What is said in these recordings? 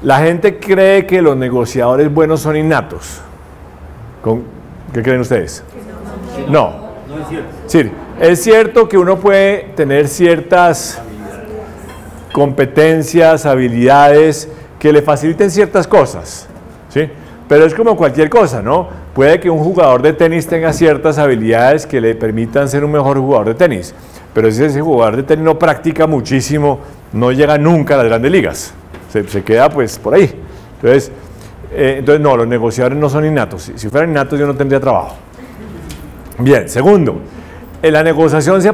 La gente cree que los negociadores buenos son innatos. ¿Qué creen ustedes? No. No es cierto. Sí, es cierto que uno puede tener ciertas competencias, habilidades que le faciliten ciertas cosas, ¿sí? Pero es como cualquier cosa, ¿no? Puede que un jugador de tenis tenga ciertas habilidades que le permitan ser un mejor jugador de tenis, pero si ese jugador de tenis no practica muchísimo, no llega nunca a las grandes ligas, se queda pues por ahí. Entonces no, los negociadores no son innatos. Si fueran innatos yo no tendría trabajo. Bien, segundo, en la negociación se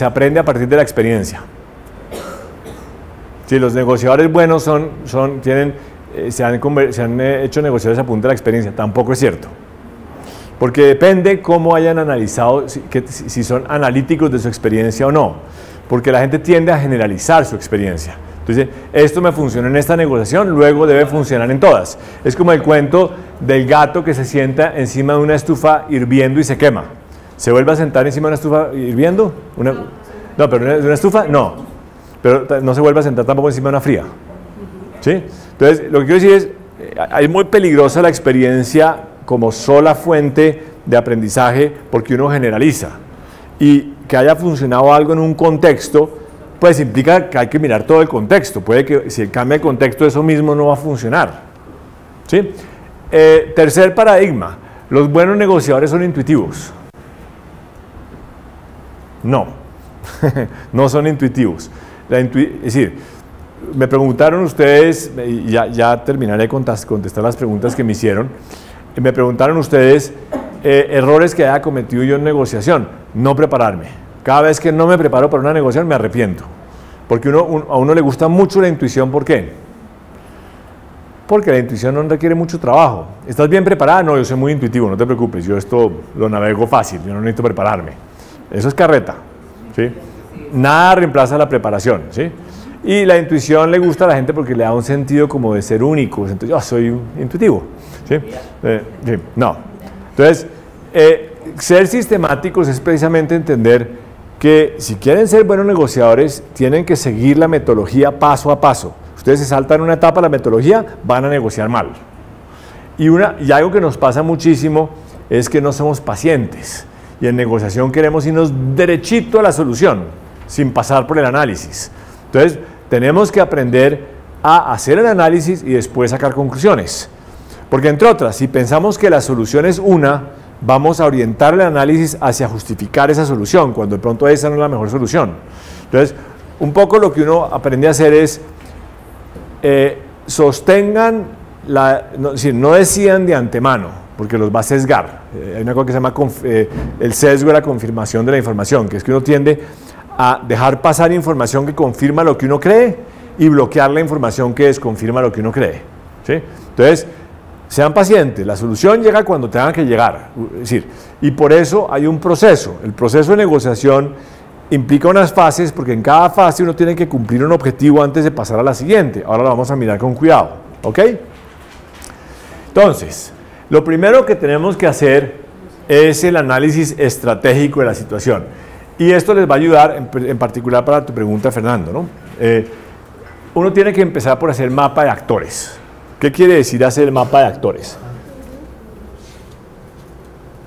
aprende a partir de la experiencia. Si los negociadores buenos se han hecho negociadores a punta de la experiencia, tampoco es cierto. Porque depende cómo hayan analizado, si son analíticos de su experiencia o no. Porque la gente tiende a generalizar su experiencia. Entonces, esto me funciona en esta negociación, luego debe funcionar en todas. Es como el cuento del gato que se sienta encima de una estufa hirviendo y se quema. ¿Se vuelve a sentar encima de una estufa hirviendo? No, pero ¿de una estufa? No. Pero no se vuelve a sentar tampoco encima de una fría. ¿Sí? Entonces, lo que quiero decir es muy peligrosa la experiencia como sola fuente de aprendizaje porque uno generaliza. Y que haya funcionado algo en un contexto, pues implica que hay que mirar todo el contexto. Puede que si cambia el contexto, eso mismo no va a funcionar. ¿Sí? Tercer paradigma, los buenos negociadores son intuitivos. No, no son intuitivos. Es decir, me preguntaron ustedes, y ya terminaré de contestar las preguntas que me hicieron, me preguntaron ustedes errores que haya cometido yo en negociación. No prepararme. Cada vez que no me preparo para una negociación me arrepiento. Porque a uno le gusta mucho la intuición. ¿Por qué? Porque la intuición no requiere mucho trabajo. ¿Estás bien preparada? No, yo soy muy intuitivo, no te preocupes. Yo esto lo navego fácil, yo no necesito prepararme. Eso es carreta. ¿Sí? Nada reemplaza la preparación. ¿Sí? Y la intuición le gusta a la gente porque le da un sentido como de ser único. Entonces, yo soy intuitivo. ¿Sí? Sí, no. Entonces, ser sistemáticos es precisamente entender que si quieren ser buenos negociadores, tienen que seguir la metodología paso a paso. Ustedes se saltan una etapa de la metodología, van a negociar mal. Y algo que nos pasa muchísimo es que no somos pacientes. Y en negociación queremos irnos derechito a la solución, sin pasar por el análisis. Entonces, tenemos que aprender a hacer el análisis y después sacar conclusiones. Porque entre otras, si pensamos que la solución es una, vamos a orientar el análisis hacia justificar esa solución, cuando de pronto esa no es la mejor solución. Entonces, un poco lo que uno aprende a hacer es sostengan, no decidan de antemano, porque los va a sesgar. Hay una cosa que se llama el sesgo de la confirmación de la información, que es que uno tiende a dejar pasar información que confirma lo que uno cree y bloquear la información que desconfirma lo que uno cree. ¿Sí? Entonces, sean pacientes, la solución llega cuando tenga que llegar. Es decir, y por eso hay un proceso. El proceso de negociación implica unas fases, porque en cada fase uno tiene que cumplir un objetivo antes de pasar a la siguiente. Ahora lo vamos a mirar con cuidado. ¿Ok? Entonces, lo primero que tenemos que hacer es el análisis estratégico de la situación. Y esto les va a ayudar, en particular para tu pregunta, Fernando, ¿no? Uno tiene que empezar por hacer mapa de actores. ¿Qué quiere decir hacer el mapa de actores?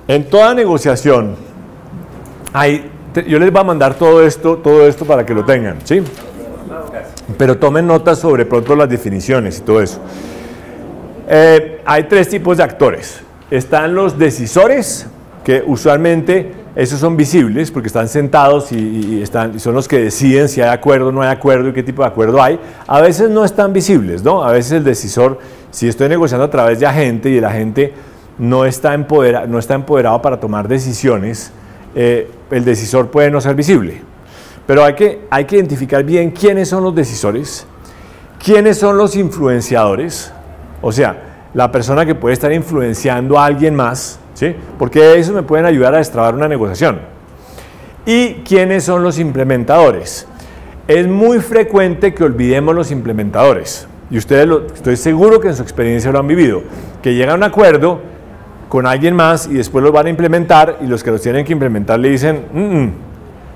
En toda negociación, yo les voy a mandar todo esto para que lo tengan, ¿sí? Pero tomen notas sobre pronto las definiciones y todo eso. Hay tres tipos de actores. Están los decisores, que usualmente esos son visibles porque están sentados y son los que deciden si hay acuerdo o no hay acuerdo y qué tipo de acuerdo hay. A veces no están visibles, ¿no? A veces el decisor, si estoy negociando a través de agente y el agente no está empoderado para tomar decisiones, el decisor puede no ser visible. Pero hay que identificar bien quiénes son los decisores, quiénes son los influenciadores, o sea, la persona que puede estar influenciando a alguien más, ¿sí? Porque eso me pueden ayudar a destrabar una negociación. ¿Y quiénes son los implementadores? Es muy frecuente que olvidemos los implementadores. Y ustedes, estoy seguro que en su experiencia lo han vivido. Que llega a un acuerdo con alguien más y después los van a implementar y los que los tienen que implementar le dicen,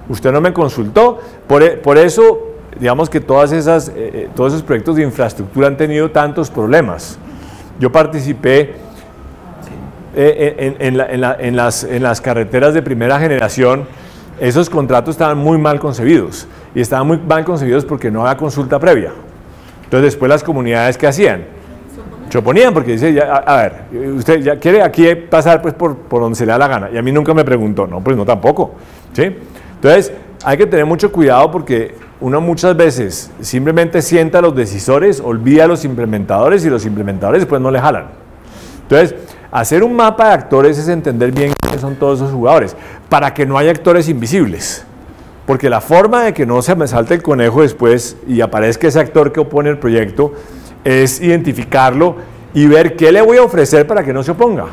usted no me consultó, por eso digamos que todos esos proyectos de infraestructura han tenido tantos problemas. Yo participé en las carreteras de primera generación. Esos contratos estaban muy mal concebidos, y estaban muy mal concebidos porque no había consulta previa. Entonces después las comunidades, ¿qué hacían? Se oponían porque dice, a ver, usted ya quiere aquí pasar pues por donde se le da la gana, y a mí nunca me preguntó. No, pues no tampoco, ¿sí? Entonces hay que tener mucho cuidado porque uno muchas veces simplemente sienta a los decisores, olvida a los implementadores, y los implementadores después no le jalan. Entonces, hacer un mapa de actores es entender bien quiénes son todos esos jugadores, para que no haya actores invisibles. Porque la forma de que no se me salte el conejo después y aparezca ese actor que opone el proyecto es identificarlo y ver qué le voy a ofrecer para que no se oponga.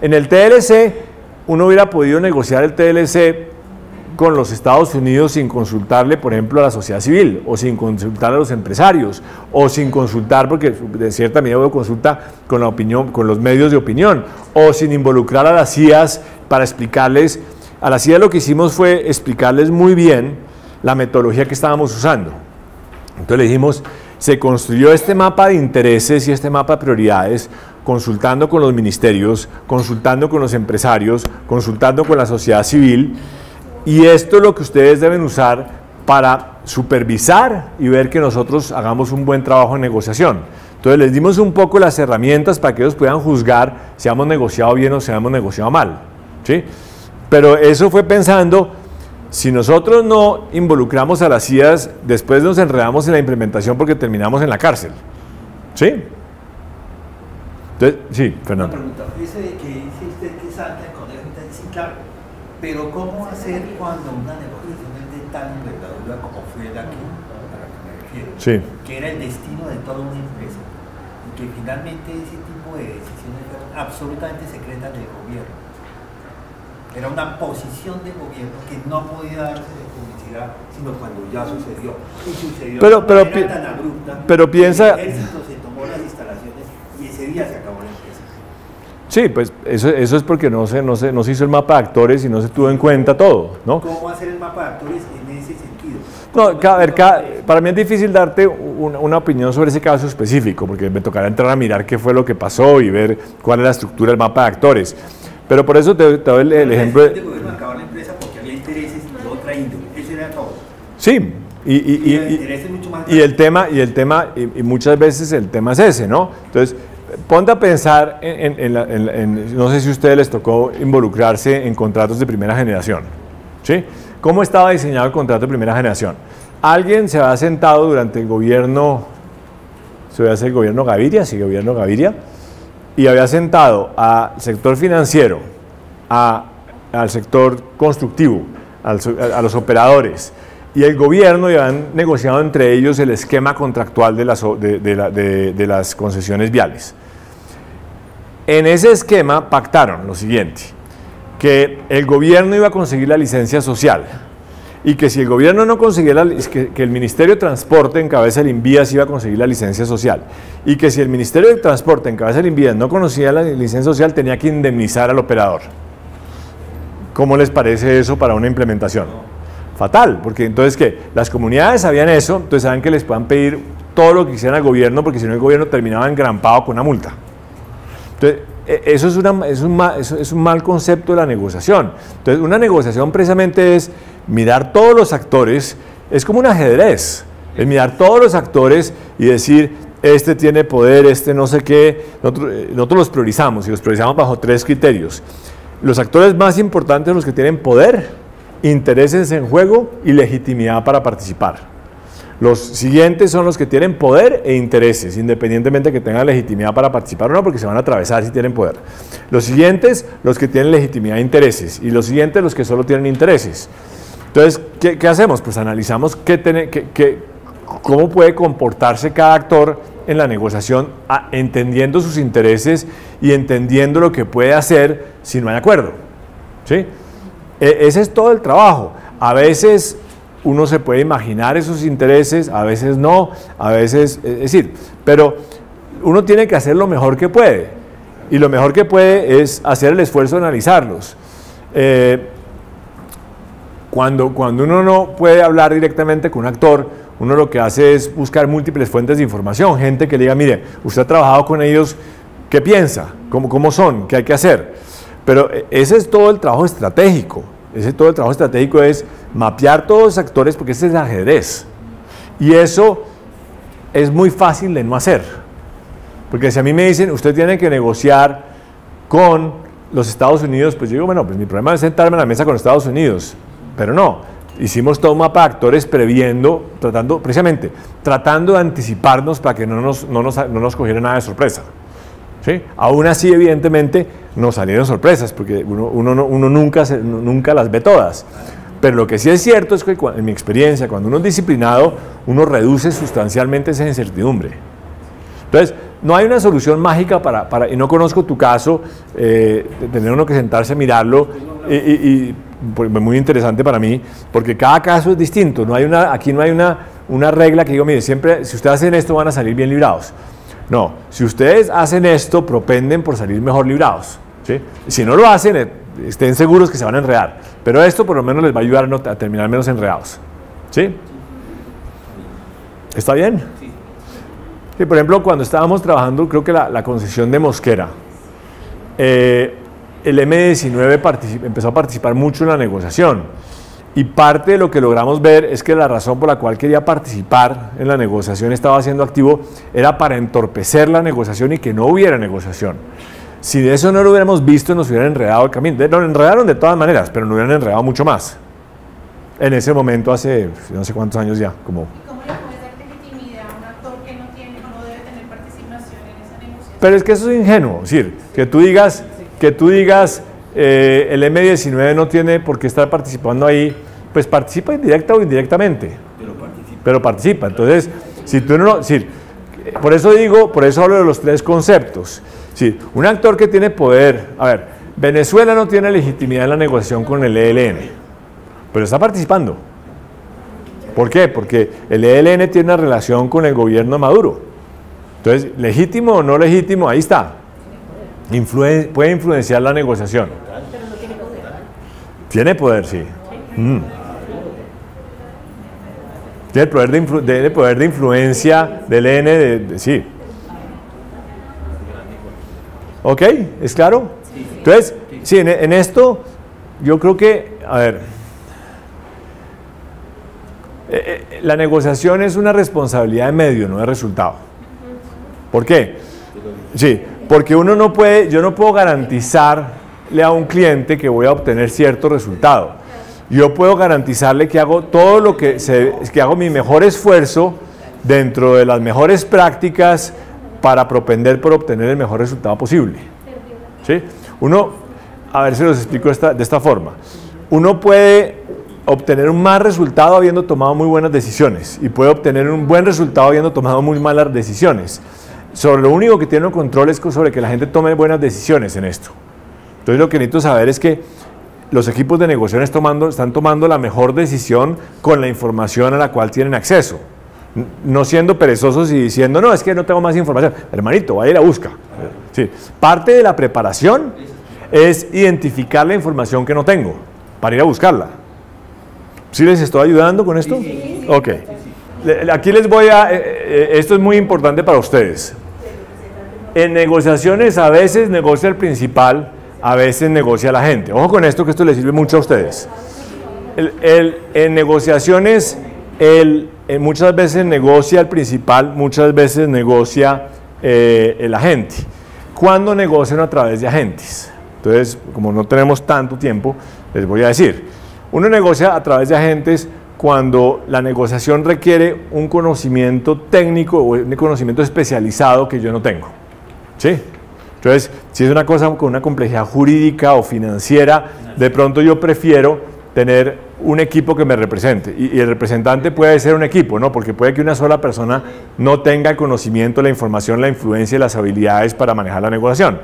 En el TLC, uno hubiera podido negociar el TLC con los Estados Unidos sin consultarle, por ejemplo, a la sociedad civil, o sin consultar a los empresarios, o sin consultar, porque de cierta medida hubo consulta con la opinión, con los medios de opinión, o sin involucrar a las CIAs para explicarles. A las CIAs lo que hicimos fue explicarles muy bien la metodología que estábamos usando. Entonces le dijimos, se construyó este mapa de intereses y este mapa de prioridades, consultando con los ministerios, consultando con los empresarios, consultando con la sociedad civil, y esto es lo que ustedes deben usar para supervisar y ver que nosotros hagamos un buen trabajo en negociación. Entonces les dimos un poco las herramientas para que ellos puedan juzgar si hemos negociado bien o si hemos negociado mal, ¿sí? Pero eso fue pensando, si nosotros no involucramos a las CIAs, después nos enredamos en la implementación porque terminamos en la cárcel, ¿sí? Entonces, sí, Fernando. Una pregunta, ese de que dice usted que salta el conejo, sí, claro, pero ¿cómo hacer cuando una negociación es de tal envergadura como fue la que, a la que me refiero? Sí. Que era el destino de toda una empresa, y que finalmente ese tipo de decisiones fueron absolutamente secretas del gobierno. Era una posición del gobierno que no podía darse de publicidad, sino cuando ya sucedió. Y sucedió de manera tan abrupta, pero piensa, el ejército se tomó las instalaciones y ese día se acabó la empresa. Sí, pues eso es porque no se hizo el mapa de actores y no se tuvo en cuenta todo, ¿no? ¿Cómo hacer el mapa de actores en ese sentido? No, para mí es difícil darte una opinión sobre ese caso específico, porque me tocará entrar a mirar qué fue lo que pasó y ver cuál es la estructura del mapa de actores. Pero por eso te doy el ejemplo de... El gobierno acabó la empresa porque había intereses de otra índole, eso era todo. Sí, y el tema, y muchas veces el tema es ese, ¿no? Entonces, ponte a pensar no sé si a ustedes les tocó involucrarse en contratos de primera generación, ¿sí? ¿Cómo estaba diseñado el contrato de primera generación? Alguien se había sentado durante el gobierno, se veía el gobierno Gaviria, sí, gobierno Gaviria, y había sentado al sector financiero, al sector constructivo, a los operadores, y el gobierno, y habían negociado entre ellos el esquema contractual de las concesiones viales. En ese esquema pactaron lo siguiente, que el gobierno iba a conseguir la licencia social, y que si el gobierno no conseguía, que el Ministerio de Transporte en cabeza del INVIAS iba a conseguir la licencia social, y que si el Ministerio de Transporte en cabeza del INVIAS no conocía la licencia social, tenía que indemnizar al operador. ¿Cómo les parece eso para una implementación? Fatal, porque entonces ¿qué? Las comunidades sabían eso, entonces saben que les puedan pedir todo lo que quisieran al gobierno, porque si no el gobierno terminaba engrampado con una multa. Entonces, eso es un mal concepto de la negociación. Entonces, una negociación precisamente es mirar todos los actores, es como un ajedrez, es mirar todos los actores y decir, este tiene poder, este no sé qué. Nosotros los priorizamos, y los priorizamos bajo 3 criterios. Los actores más importantes son los que tienen poder, intereses en juego y legitimidad para participar. Los siguientes son los que tienen poder e intereses, independientemente de que tengan legitimidad para participar o no, porque se van a atravesar si tienen poder. Los siguientes, los que tienen legitimidad e intereses. Y los siguientes, los que solo tienen intereses. Entonces, ¿qué hacemos? Pues analizamos cómo puede comportarse cada actor en la negociación, entendiendo sus intereses y entendiendo lo que puede hacer si no hay acuerdo, ¿sí? Ese es todo el trabajo. A veces uno se puede imaginar esos intereses, a veces no, a veces, es decir, pero uno tiene que hacer lo mejor que puede, y lo mejor que puede es hacer el esfuerzo de analizarlos. Cuando uno no puede hablar directamente con un actor, uno lo que hace es buscar múltiples fuentes de información, gente que le diga, mire, usted ha trabajado con ellos, ¿qué piensa? ¿Cómo son? ¿Qué hay que hacer? Pero ese es todo el trabajo estratégico. Todo el trabajo estratégico es mapear todos los actores, porque ese es el ajedrez. Y eso es muy fácil de no hacer. Porque si a mí me dicen, usted tiene que negociar con los Estados Unidos, pues yo digo, bueno, pues mi problema es sentarme a la mesa con los Estados Unidos. Pero no, hicimos todo un mapa de actores previendo, precisamente tratando de anticiparnos para que no nos cogiera nada de sorpresa. ¿Sí? Aún así, evidentemente, nos salieron sorpresas, porque uno nunca las ve todas. Pero lo que sí es cierto es que, en mi experiencia, cuando uno es disciplinado, uno reduce sustancialmente esa incertidumbre. Entonces, no hay una solución mágica y no conozco tu caso, tener uno que sentarse a mirarlo, y pues, muy interesante para mí, porque cada caso es distinto. Aquí no hay una regla que digo, mire, siempre, si ustedes hacen esto, van a salir bien librados. No, si ustedes hacen esto, propenden por salir mejor librados. ¿Sí? Si no lo hacen, estén seguros que se van a enredar. Pero esto por lo menos les va a ayudar a terminar menos enredados. ¿Sí? ¿Está bien? Sí, por ejemplo, cuando estábamos trabajando, creo que la concesión de Mosquera, el M19 empezó a participar mucho en la negociación. Y parte de lo que logramos ver es que la razón por la cual quería participar en la negociación, estaba siendo activo, era para entorpecer la negociación y que no hubiera negociación. Si de eso no lo hubiéramos visto, nos hubieran enredado el camino. Nos enredaron de todas maneras, pero nos hubieran enredado mucho más. En ese momento, hace no sé cuántos años ya. ¿Y cómo le puede dar legitimidad a un actor que no debe tener participación en esa negociación? Pero es que eso es ingenuo. Es decir, que tú digas el M19 no tiene por qué estar participando ahí, pues participa indirecta o indirectamente. Pero participa. Entonces, si tú no, por eso hablo de los tres conceptos. Sí, un actor que tiene poder, a ver, Venezuela no tiene legitimidad en la negociación con el ELN, pero está participando. ¿Por qué? Porque el ELN tiene una relación con el gobierno de Maduro. Entonces, legítimo o no legítimo, ahí está. Puede influenciar la negociación. Pero no tiene poder. Tiene poder, sí. Tiene poder de influencia del ELN, sí. ¿Ok? ¿Es claro? Entonces, sí, en esto, yo creo que, a ver, la negociación es una responsabilidad de medio, no de resultado. ¿Por qué? Sí, porque yo no puedo garantizarle a un cliente que voy a obtener cierto resultado. Yo puedo garantizarle que hago todo lo que hago mi mejor esfuerzo dentro de las mejores prácticas para propender por obtener el mejor resultado posible. ¿Sí? A ver si los explico de esta forma. Uno puede obtener un mal resultado habiendo tomado muy buenas decisiones y puede obtener un buen resultado habiendo tomado muy malas decisiones. Sobre lo único que tiene control es sobre que la gente tome buenas decisiones en esto. Entonces lo que necesito saber es que los equipos de negociación están tomando la mejor decisión con la información a la cual tienen acceso. No siendo perezosos y diciendo, no, es que no tengo más información. Hermanito, vaya y la busca. Sí. Parte de la preparación es identificar la información que no tengo para ir a buscarla. ¿Sí les estoy ayudando con esto? Sí. Ok. Aquí les voy esto es muy importante para ustedes. En negociaciones a veces negocia el principal, a veces negocia la gente. Ojo con esto, que esto les sirve mucho a ustedes. En negociaciones, muchas veces negocia el principal, muchas veces negocia el agente. ¿Cuándo negocian a través de agentes? Entonces, como no tenemos tanto tiempo, les voy a decir. Uno negocia a través de agentes cuando la negociación requiere un conocimiento técnico o un conocimiento especializado que yo no tengo. ¿Sí? Entonces, si es una cosa con una complejidad jurídica o financiera, de pronto yo prefiero tener un equipo que me represente. Y el representante puede ser un equipo, ¿no? Porque puede que una sola persona no tenga el conocimiento, la información, la influencia y las habilidades para manejar la negociación.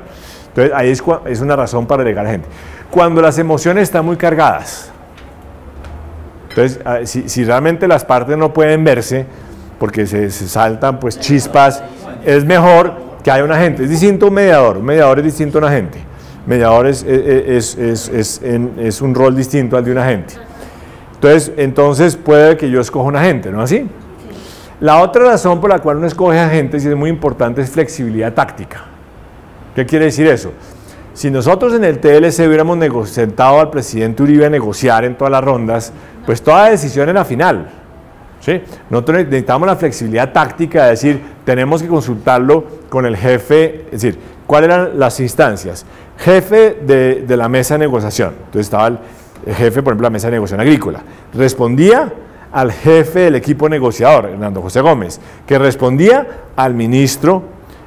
Entonces, ahí es una razón para delegar gente. Cuando las emociones están muy cargadas, entonces, si realmente las partes no pueden verse, porque se saltan pues chispas, es mejor que haya un agente. Es distinto a un mediador es distinto a un agente. Mediador es un rol distinto al de un agente. Entonces puede que yo escoja un agente, ¿no es así? La otra razón por la cual uno escoge agentes, y es muy importante, es flexibilidad táctica. ¿Qué quiere decir eso? Si nosotros en el TLC hubiéramos sentado al presidente Uribe a negociar en todas las rondas, pues toda decisión era final. ¿Sí? Nosotros necesitamos la flexibilidad táctica de decir, tenemos que consultarlo con el jefe, es decir, ¿cuáles eran las instancias? Jefe de la mesa de negociación. Entonces estaba el jefe, por ejemplo, de la mesa de negociación agrícola. Respondía al jefe del equipo negociador, Hernando José Gómez, que respondía al ministro,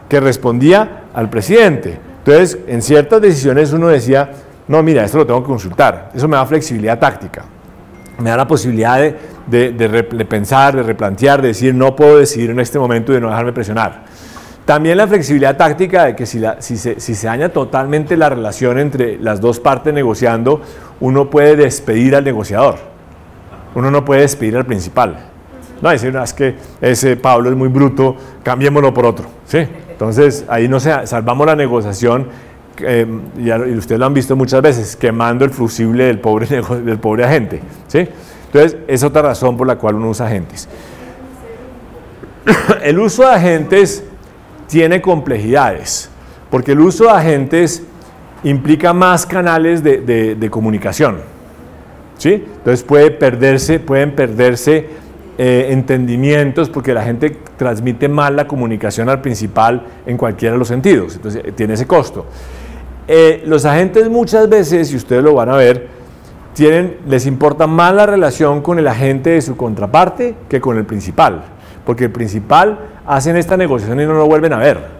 que respondía al presidente. Entonces, en ciertas decisiones uno decía, no, mira, esto lo tengo que consultar. Eso me da flexibilidad táctica. Me da la posibilidad de pensar, de replantear, de decir, no puedo decidir en este momento y de no dejarme presionar. También la flexibilidad táctica de que si se daña totalmente la relación entre las dos partes negociando, uno puede despedir al negociador. Uno no puede despedir al principal. No, decir, no, es que ese Pablo es muy bruto, cambiémoslo por otro. ¿Sí? Entonces, ahí no salvamos la negociación, y ustedes lo han visto muchas veces, quemando el fusible del pobre agente. ¿Sí? Entonces, es otra razón por la cual uno usa agentes. El uso de agentes tiene complejidades, porque el uso de agentes implica más canales de comunicación. ¿Sí? Entonces pueden perderse entendimientos porque la gente transmite mal la comunicación al principal en cualquiera de los sentidos. Entonces tiene ese costo. Los agentes muchas veces, y ustedes lo van a ver, les importa más la relación con el agente de su contraparte que con el principal, porque el principal hacen esta negociación y no lo vuelven a ver.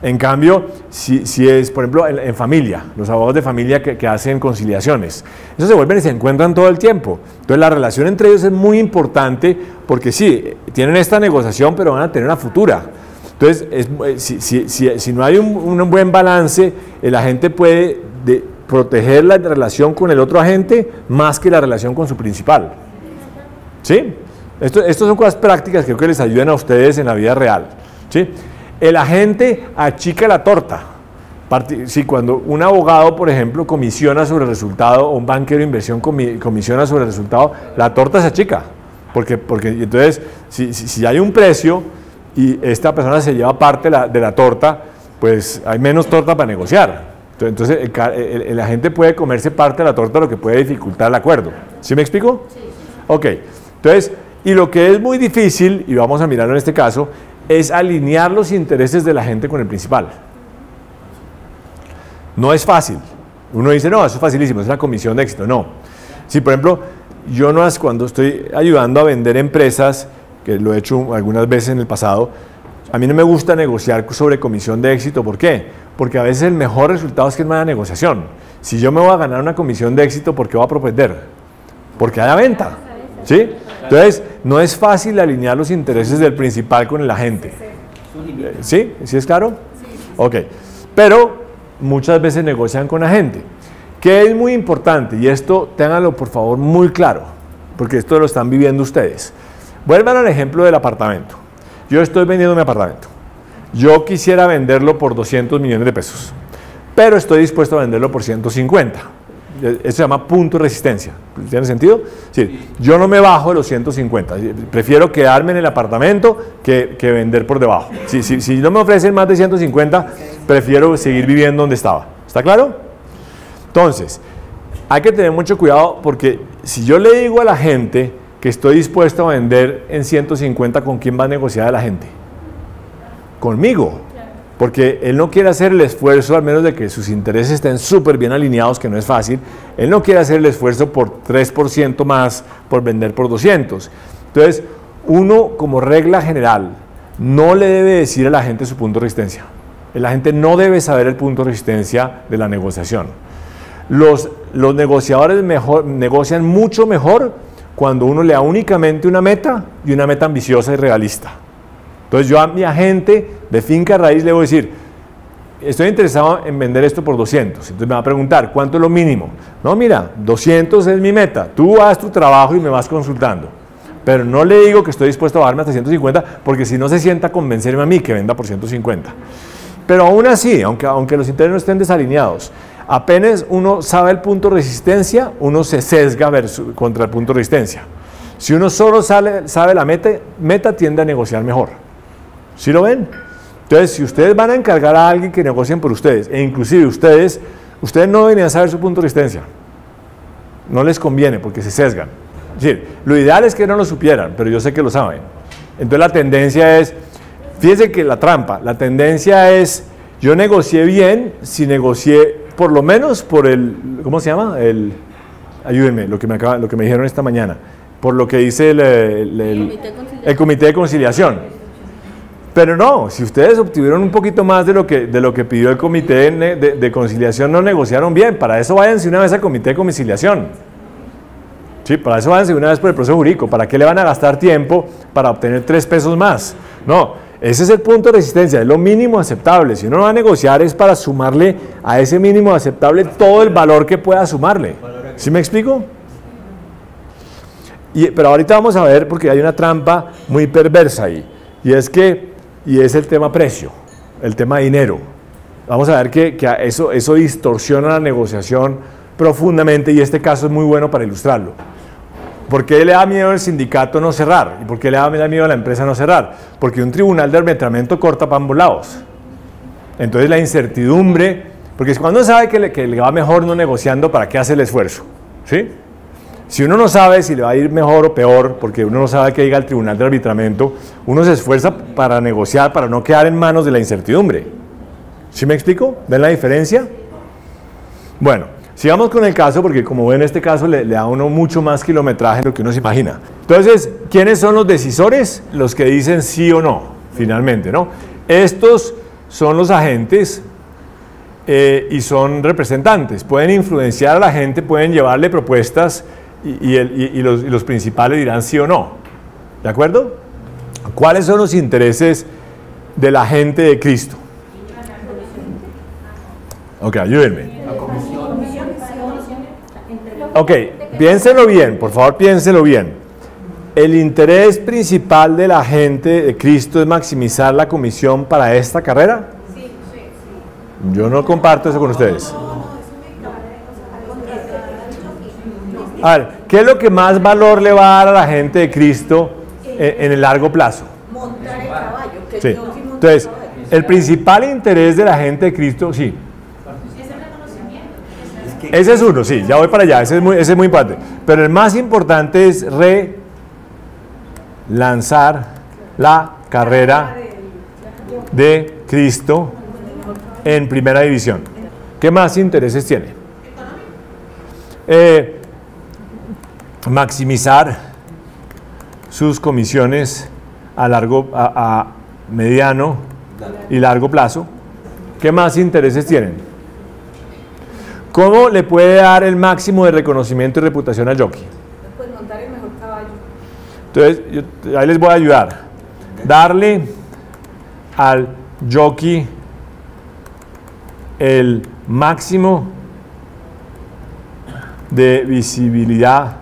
En cambio, si es, por ejemplo, en familia, los abogados de familia que hacen conciliaciones, esos se vuelven y se encuentran todo el tiempo. Entonces la relación entre ellos es muy importante porque sí, tienen esta negociación, pero van a tener una futura. Entonces, si no hay un buen balance, el agente puede proteger la relación con el otro agente más que la relación con su principal. ¿Sí? Estas son cosas prácticas que creo que les ayudan a ustedes en la vida real. ¿Sí? El agente achica la torta. Si cuando un abogado, por ejemplo, comisiona sobre el resultado, o un banquero de inversión comisiona sobre el resultado, la torta se achica. Porque entonces, si hay un precio y esta persona se lleva parte de la torta, pues hay menos torta para negociar. Entonces el agente puede comerse parte de la torta, lo que puede dificultar el acuerdo. ¿Sí me explico? Sí. Ok. Entonces, y lo que es muy difícil, y vamos a mirarlo en este caso, es alinear los intereses de la gente con el principal. No es fácil. Uno dice, no, eso es facilísimo, es una comisión de éxito. No. Si, por ejemplo, cuando estoy ayudando a vender empresas, que lo he hecho algunas veces en el pasado, a mí no me gusta negociar sobre comisión de éxito. ¿Por qué? Porque a veces el mejor resultado es que es mala negociación. Si yo me voy a ganar una comisión de éxito, ¿por qué voy a propender? Porque haya venta. ¿Sí? Entonces, no es fácil alinear los intereses del principal con el agente. ¿Sí? ¿Sí es claro? Ok. Pero muchas veces negocian con agente. Que es muy importante, y esto ténganlo por favor muy claro, porque esto lo están viviendo ustedes. Vuelvan al ejemplo del apartamento. Yo estoy vendiendo mi apartamento. Yo quisiera venderlo por 200 millones de pesos, pero estoy dispuesto a venderlo por 150. Eso se llama punto de resistencia. ¿Tiene sentido? Sí. Yo no me bajo de los 150. Prefiero quedarme en el apartamento que vender por debajo. Si no me ofrecen más de 150, prefiero seguir viviendo donde estaba. ¿Está claro? Entonces, hay que tener mucho cuidado porque si yo le digo a la gente que estoy dispuesto a vender en 150, ¿con quién va a negociar la gente? Conmigo. Porque él no quiere hacer el esfuerzo, al menos de que sus intereses estén súper bien alineados, que no es fácil. Él no quiere hacer el esfuerzo por 3% más por vender por 200. Entonces, uno como regla general no le debe decir a la gente su punto de resistencia. La gente no debe saber el punto de resistencia de la negociación. Los negociadores negocian mucho mejor cuando uno le da únicamente una meta y una meta ambiciosa y realista. Entonces yo a mi agente de finca raíz le voy a decir, estoy interesado en vender esto por 200. Entonces me va a preguntar, ¿cuánto es lo mínimo? No, mira, 200 es mi meta. Tú haz tu trabajo y me vas consultando. Pero no le digo que estoy dispuesto a bajarme hasta 150, porque si no se sienta a convencerme a mí que venda por 150. Pero aún así, aunque los intereses no estén desalineados, Apenas uno sabe el punto de resistencia, uno se sesga contra el punto de resistencia. Si uno solo sabe la meta tiende a negociar mejor. ¿Sí lo ven? Entonces, si ustedes van a encargar a alguien que negocien por ustedes, e inclusive ustedes no deberían saber su punto de resistencia. No les conviene porque se sesgan. Es decir, lo ideal es que no lo supieran, pero yo sé que lo saben. Entonces la tendencia es, fíjense que la tendencia es, yo negocié bien si negocié por lo menos por el, ¿cómo se llama? Ayúdenme, lo que me dijeron esta mañana, por lo que dice el comité de conciliación. Pero no, si ustedes obtuvieron un poquito más de lo que pidió el comité de conciliación, no negociaron bien. Para eso váyanse una vez al comité de conciliación. Sí, para eso váyanse una vez por el proceso jurídico. ¿Para qué le van a gastar tiempo para obtener 3 pesos más? No, ese es el punto de resistencia, es lo mínimo aceptable. Si uno va a negociar es para sumarle a ese mínimo aceptable todo el valor que pueda sumarle. ¿Sí me explico? Pero ahorita vamos a ver, porque hay una trampa muy perversa ahí, y es el tema precio, el tema dinero. Vamos a ver que eso distorsiona la negociación profundamente, y este caso es muy bueno para ilustrarlo. ¿Por qué le da miedo al sindicato no cerrar? ¿Y por qué le da miedo a la empresa no cerrar? Porque un tribunal de arbitramiento corta para ambos lados. Entonces la incertidumbre, porque cuando uno sabe que le va mejor no negociando, ¿para qué hace el esfuerzo? ¿Sí? Si uno no sabe si le va a ir mejor o peor, porque uno no sabe qué diga el tribunal de arbitramiento, uno se esfuerza para negociar, para no quedar en manos de la incertidumbre. ¿Sí me explico? ¿Ven la diferencia? Bueno, sigamos con el caso, porque como ven, este caso le da a uno mucho más kilometraje de lo que uno se imagina. Entonces, ¿quiénes son los decisores? Los que dicen sí o no, finalmente, ¿no? Estos son los agentes y son representantes. Pueden influenciar a la gente, pueden llevarle propuestas y los principales dirán sí o no. ¿De acuerdo? ¿Cuáles son los intereses de la gente de Cristo? Ok, ayúdenme. Ok, piénselo bien, por favor, piénselo bien. ¿El interés principal de la gente de Cristo es maximizar la comisión para esta carrera? Sí. Yo no comparto eso con ustedes. A ver, ¿qué es lo que más valor le va a dar a la gente de Cristo en el largo plazo? Montar el caballo. Sí. Entonces, el principal interés de la gente de Cristo, sí. Ese es uno, sí, ya voy para allá, ese es muy importante. Pero el más importante es relanzar la carrera de Cristo en primera división. ¿Qué más intereses tiene? Maximizar sus comisiones a mediano y largo plazo. ¿Qué más intereses tienen? ¿Cómo le puede dar el máximo de reconocimiento y reputación al jockey? Pues montar el mejor caballo. Entonces, ahí les voy a ayudar. Darle al jockey el máximo de visibilidad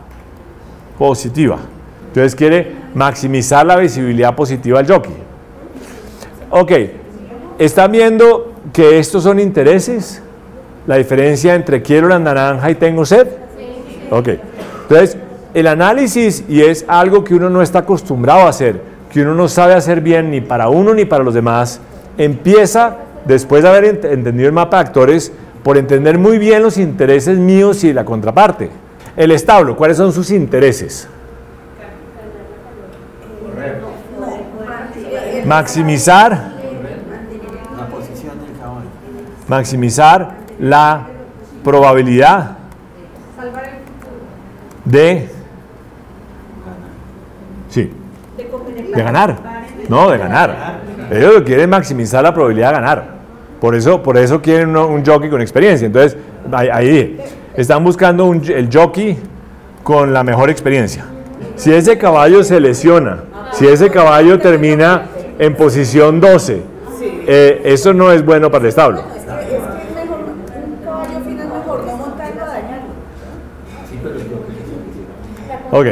positiva. Entonces quiere maximizar la visibilidad positiva al jockey. Ok, ¿están viendo que estos son intereses? La diferencia entre quiero la naranja y tengo sed. Ok, entonces el análisis, y es algo que uno no está acostumbrado a hacer, que uno no sabe hacer bien ni para uno ni para los demás, empieza después de haber entendido el mapa de actores por entender muy bien los intereses míos y de la contraparte. El establo, ¿cuáles son sus intereses? Maximizar La posición del caballo. maximizar la probabilidad de ganar. No, de ganar. Ellos quieren maximizar la probabilidad de ganar. Por eso quieren un jockey con experiencia. Entonces, ahí están buscando el jockey con la mejor experiencia. Si ese caballo se lesiona, si ese caballo termina en posición 12, eso no es bueno para el establo. Ok,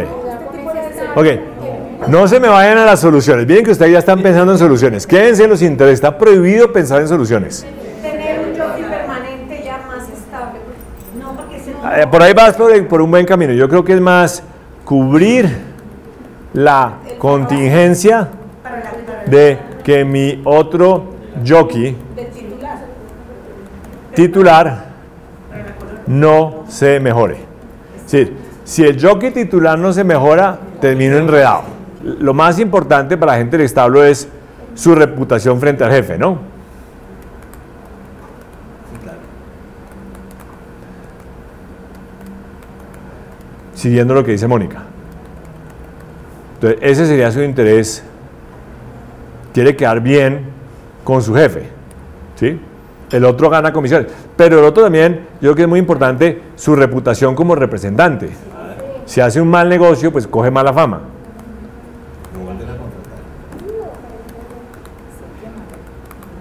no se me vayan a las soluciones. Bien que ustedes ya están pensando en soluciones. Quédense en los intereses. Está prohibido pensar en soluciones. Tener un jockey permanente ya más estable. Por ahí vas por un buen camino. Yo creo que es más cubrir la contingencia de que mi otro jockey titular no se mejore. Sí, si el jockey titular no se mejora, termino enredado. Lo más importante para la gente del establo es su reputación frente al jefe, ¿no? Siguiendo lo que dice Mónica. Entonces, ese sería su interés. Quiere quedar bien con su jefe, ¿sí? El otro gana comisiones, pero el otro también, yo creo que es muy importante su reputación como representante. Si hace un mal negocio, pues coge mala fama.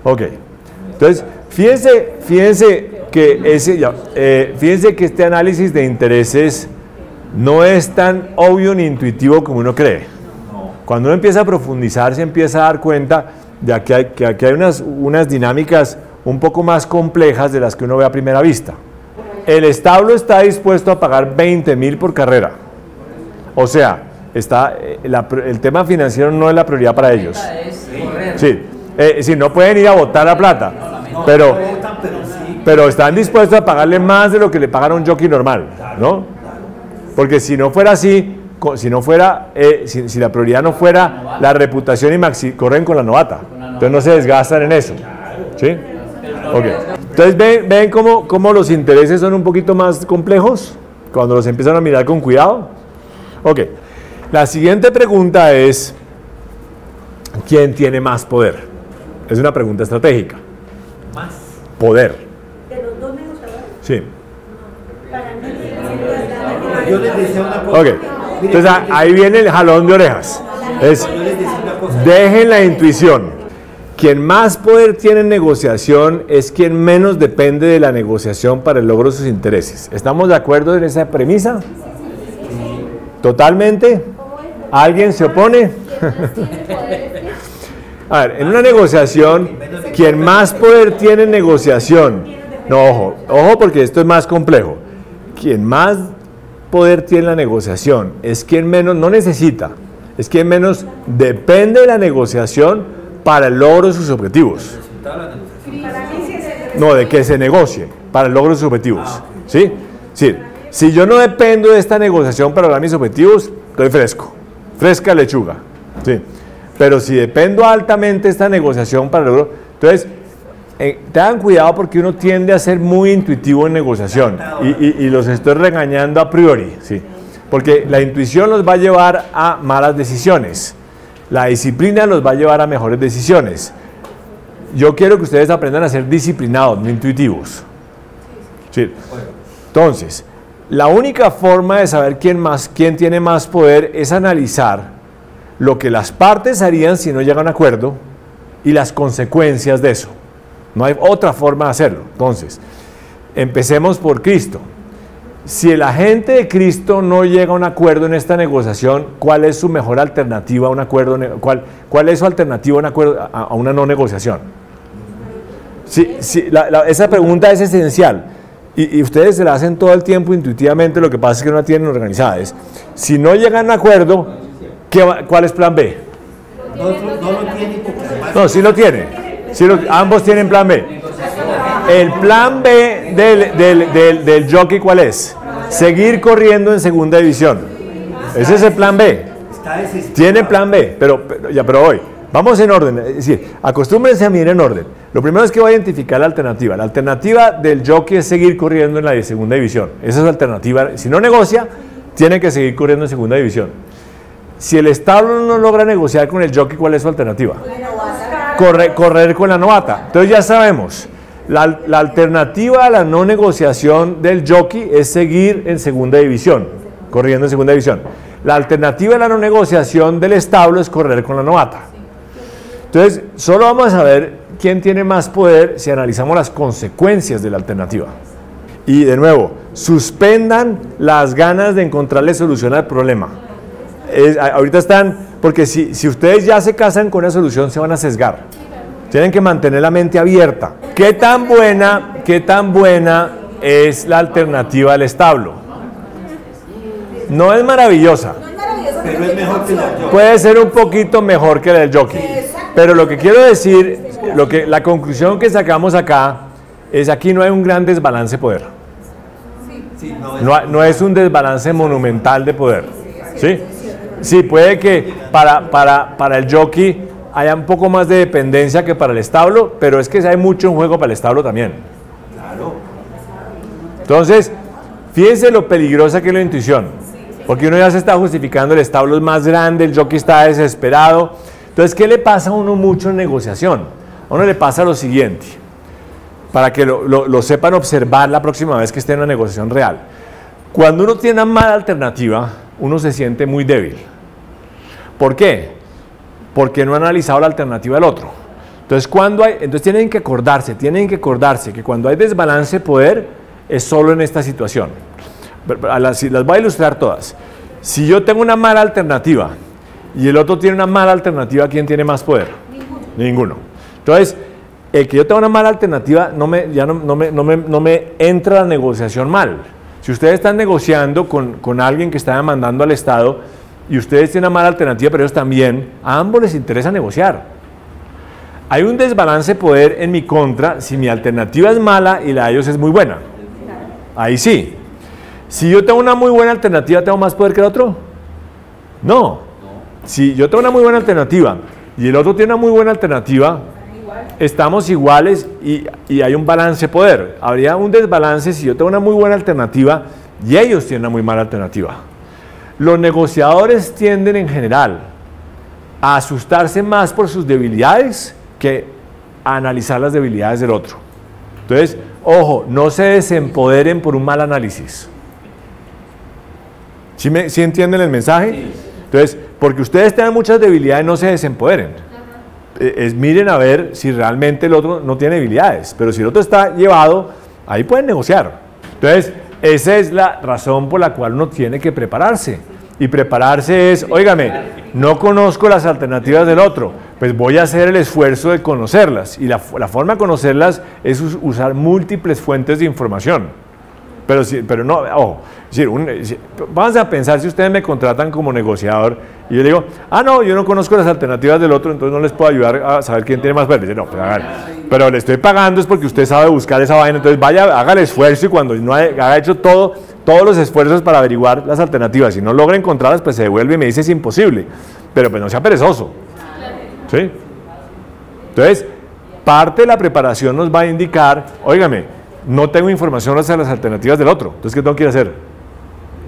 Ok, entonces fíjense que este análisis de intereses no es tan obvio ni intuitivo como uno cree. Cuando uno empieza a profundizar, se empieza a dar cuenta de que aquí hay unas dinámicas un poco más complejas de las que uno ve a primera vista. El establo está dispuesto a pagar 20.000 por carrera. O sea, el tema financiero no es la prioridad para ellos. Sí, no pueden ir a botar la plata, pero están dispuestos a pagarle más de lo que le pagan a un jockey normal, ¿no? Porque si no fuera así, si la prioridad no fuera la reputación y corren con la novata, entonces no se desgastan en eso, ¿sí? Okay. Entonces ven cómo los intereses son un poquito más complejos cuando los empiezan a mirar con cuidado. Ok, la siguiente pregunta es, ¿quién tiene más poder? Es una pregunta estratégica. Más poder. De los dos negociadores. Sí. Para mí, yo les decía una cosa. Ok, entonces ahí viene el jalón de orejas. Yo les decía una cosa. Dejen la intuición. Quien más poder tiene en negociación es quien menos depende de la negociación para el logro de sus intereses. ¿Estamos de acuerdo en esa premisa? ¿Totalmente? ¿Alguien se opone? A ver, en una negociación, quien más poder tiene en negociación, no, ojo porque esto es más complejo. Quien más poder tiene en la negociación es quien menos, no necesita, es quien menos depende de la negociación para el logro de sus objetivos. No, de que se negocie para el logro de sus objetivos. ¿Sí? Sí. Si yo no dependo de esta negociación para lograr mis objetivos, estoy fresca lechuga. ¿Sí? Pero si dependo altamente de esta negociación para el logro, entonces, tengan cuidado porque uno tiende a ser muy intuitivo en negociación y los estoy regañando a priori, ¿sí? Porque la intuición los va a llevar a malas decisiones. La disciplina los va a llevar a mejores decisiones. Yo quiero que ustedes aprendan a ser disciplinados, no intuitivos. ¿Sí? Entonces, la única forma de saber quién tiene más poder es analizar lo que las partes harían si no llegan a un acuerdo y las consecuencias de eso. No hay otra forma de hacerlo. Entonces, empecemos por Cristo. Si el agente de Cristo no llega a un acuerdo en esta negociación, ¿cuál es su mejor alternativa a un acuerdo? ¿Cuál es su alternativa a un acuerdo, a una no negociación? Esa pregunta es esencial y ustedes se la hacen todo el tiempo intuitivamente, lo que pasa es que no la tienen organizada. Si no llegan a un acuerdo, ¿cuál es plan B? No lo tiene porque además... No, sí lo tiene. Ambos tienen plan B. El plan B del jockey, ¿cuál es? Seguir corriendo en segunda división. Ese es el plan B. Tiene plan B, pero hoy, vamos en orden. Es decir, acostúmbrense a mirar en orden. Lo primero es que voy a identificar la alternativa. La alternativa del jockey es seguir corriendo en la segunda división. Esa es su alternativa. Si no negocia, tiene que seguir corriendo en segunda división. Si el establo no logra negociar con el jockey, ¿cuál es su alternativa? Correr con la novata. Entonces ya sabemos. La alternativa a la no negociación del jockey es seguir en segunda división, corriendo en segunda división. La alternativa a la no negociación del establo es correr con la novata. Entonces, solo vamos a ver quién tiene más poder si analizamos las consecuencias de la alternativa. Y de nuevo, suspendan las ganas de encontrarle solución al problema. Ahorita están, porque si ustedes ya se casan con una solución, se van a sesgar. Tienen que mantener la mente abierta. ¿Qué tan buena es la alternativa al establo. No es maravillosa. Pero es mejor que la yo. Puede ser un poquito mejor que la del jockey. Pero lo que quiero decir, la conclusión que sacamos acá es aquí no hay un gran desbalance de poder. Sí, No es un desbalance monumental de poder. ¿Sí? Sí, puede que para el jockey haya un poco más de dependencia que para el establo, pero es que hay mucho en juego para el establo también. Claro. Entonces, fíjense lo peligrosa que es la intuición, porque uno ya se está justificando, el establo es más grande, el jockey está desesperado. Entonces, ¿qué le pasa a uno mucho en negociación? A uno le pasa lo siguiente, para que lo sepan observar la próxima vez que esté en una negociación real. Cuando uno tiene una mala alternativa, uno se siente muy débil. ¿Por qué? Porque no ha analizado la alternativa del otro. Entonces, entonces tienen que acordarse que cuando hay desbalance de poder es solo en esta situación. Las voy a ilustrar todas. Si yo tengo una mala alternativa y el otro tiene una mala alternativa, ¿quién tiene más poder? Ninguno. Entonces, el que yo tenga una mala alternativa no me entra la negociación mal. Si ustedes están negociando con alguien que está demandando al Estado y ustedes tienen una mala alternativa, pero ellos también, a ambos les interesa negociar. Hay un desbalance de poder en mi contra si mi alternativa es mala y la de ellos es muy buena. Ahí sí. Si yo tengo una muy buena alternativa, ¿tengo más poder que el otro? No. Si yo tengo una muy buena alternativa y el otro tiene una muy buena alternativa, estamos iguales y hay un balance de poder. Habría un desbalance si yo tengo una muy buena alternativa y ellos tienen una muy mala alternativa. Los negociadores tienden en general a asustarse más por sus debilidades que a analizar las debilidades del otro. Entonces, ojo, no se desempoderen por un mal análisis. ¿Sí entienden el mensaje? Sí. Entonces, porque ustedes tengan muchas debilidades, no se desempoderen. Miren a ver si realmente el otro no tiene debilidades, pero si el otro está llevado, ahí pueden negociar. Entonces, esa es la razón por la cual uno tiene que prepararse. Y prepararse es, óigame, no conozco las alternativas del otro, pues voy a hacer el esfuerzo de conocerlas. Y la forma de conocerlas es usar múltiples fuentes de información. Pero no, ojo, vamos a pensar si ustedes me contratan como negociador y yo digo, no, yo no conozco las alternativas del otro, entonces no les puedo ayudar a saber quién tiene más verde. No, pero le estoy pagando es porque usted sabe buscar esa vaina, entonces vaya, haga el esfuerzo y cuando no haya hecho todos los esfuerzos para averiguar las alternativas, si no logra encontrarlas, pues se devuelve y me dice es imposible, pero pues no sea perezoso. ¿Sí? Entonces, parte de la preparación nos va a indicar, óigame, no tengo información hacia las alternativas del otro. Entonces, ¿qué tengo que hacer?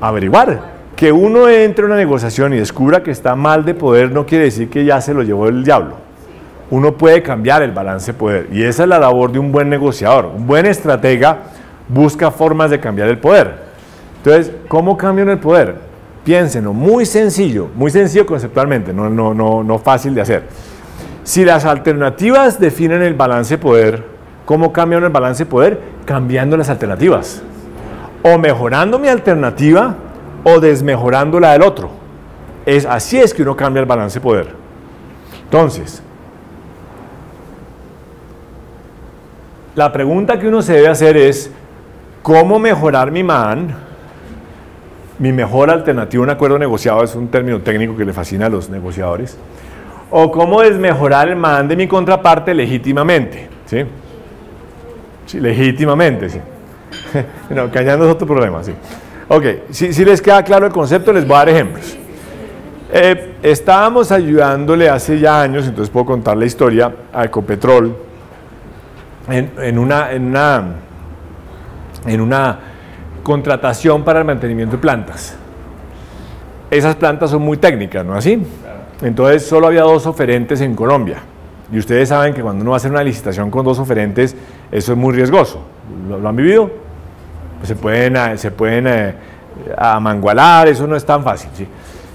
Averiguar. Que uno entre en una negociación y descubra que está mal de poder no quiere decir que ya se lo llevó el diablo. Uno puede cambiar el balance de poder. Y esa es la labor de un buen negociador. Un buen estratega busca formas de cambiar el poder. Entonces, ¿cómo cambian el poder? Piénsenlo. Muy sencillo conceptualmente, no fácil de hacer. Si las alternativas definen el balance de poder, ¿cómo cambian el balance de poder? Cambiando las alternativas. O mejorando mi alternativa o desmejorando la del otro. Así es que uno cambia el balance de poder. Entonces, la pregunta que uno se debe hacer es, ¿cómo mejorar mi MAN? Mi mejor alternativa, un acuerdo negociado es un término técnico que le fascina a los negociadores. O cómo desmejorar el MAN de mi contraparte legítimamente. ¿Sí? Sí, legítimamente, sí. No, cañando es otro problema, sí. Ok, si les queda claro el concepto, les voy a dar ejemplos. Estábamos ayudándole hace ya años, entonces puedo contar la historia, a Ecopetrol en una contratación para el mantenimiento de plantas. Esas plantas son muy técnicas, ¿no es así? Entonces solo había 2 oferentes en Colombia. Y ustedes saben que cuando uno va a hacer una licitación con 2 oferentes, eso es muy riesgoso. ¿Lo han vivido? Pues se pueden amangualar, eso no es tan fácil. ¿Sí?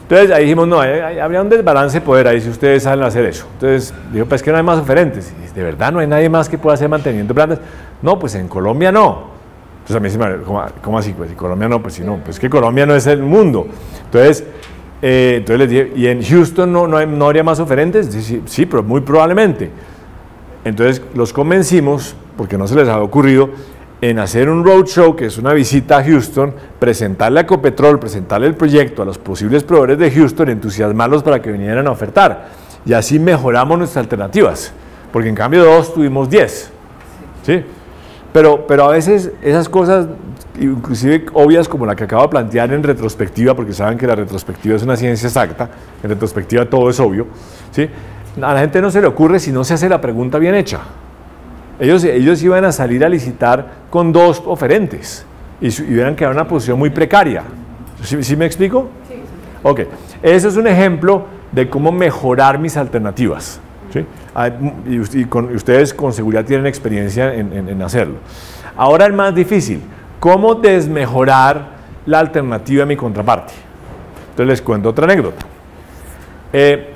Entonces ahí dijimos, no, habría un desbalance de poder ahí si ustedes saben hacer eso. Entonces digo, pues que no hay más oferentes. ¿De verdad no hay nadie más que pueda hacer mantenimiento de plantas? No, pues en Colombia no. Entonces a mí se me ¿cómo así? Pues en Colombia no, pues si no, pues que Colombia no es el mundo. Entonces les dije, ¿y en Houston no habría más oferentes? Sí, pero muy probablemente. Entonces los convencimos, porque no se les había ocurrido, en hacer un roadshow, que es una visita a Houston, presentarle a Ecopetrol, presentarle el proyecto a los posibles proveedores de Houston, entusiasmarlos para que vinieran a ofertar. Y así mejoramos nuestras alternativas, porque en cambio de 2 tuvimos 10. ¿Sí? Pero a veces esas cosas, inclusive obvias como la que acabo de plantear en retrospectiva, porque saben que la retrospectiva es una ciencia exacta, en retrospectiva todo es obvio, ¿sí? A la gente no se le ocurre si no se hace la pregunta bien hecha. Ellos iban a salir a licitar con 2 oferentes y hubieran quedado en una posición muy precaria. ¿Sí me explico? Sí. Ok, ese es un ejemplo de cómo mejorar mis alternativas. ¿Sí? Y ustedes con seguridad tienen experiencia en hacerlo. Ahora el más difícil, ¿cómo desmejorar la alternativa de mi contraparte? Entonces les cuento otra anécdota.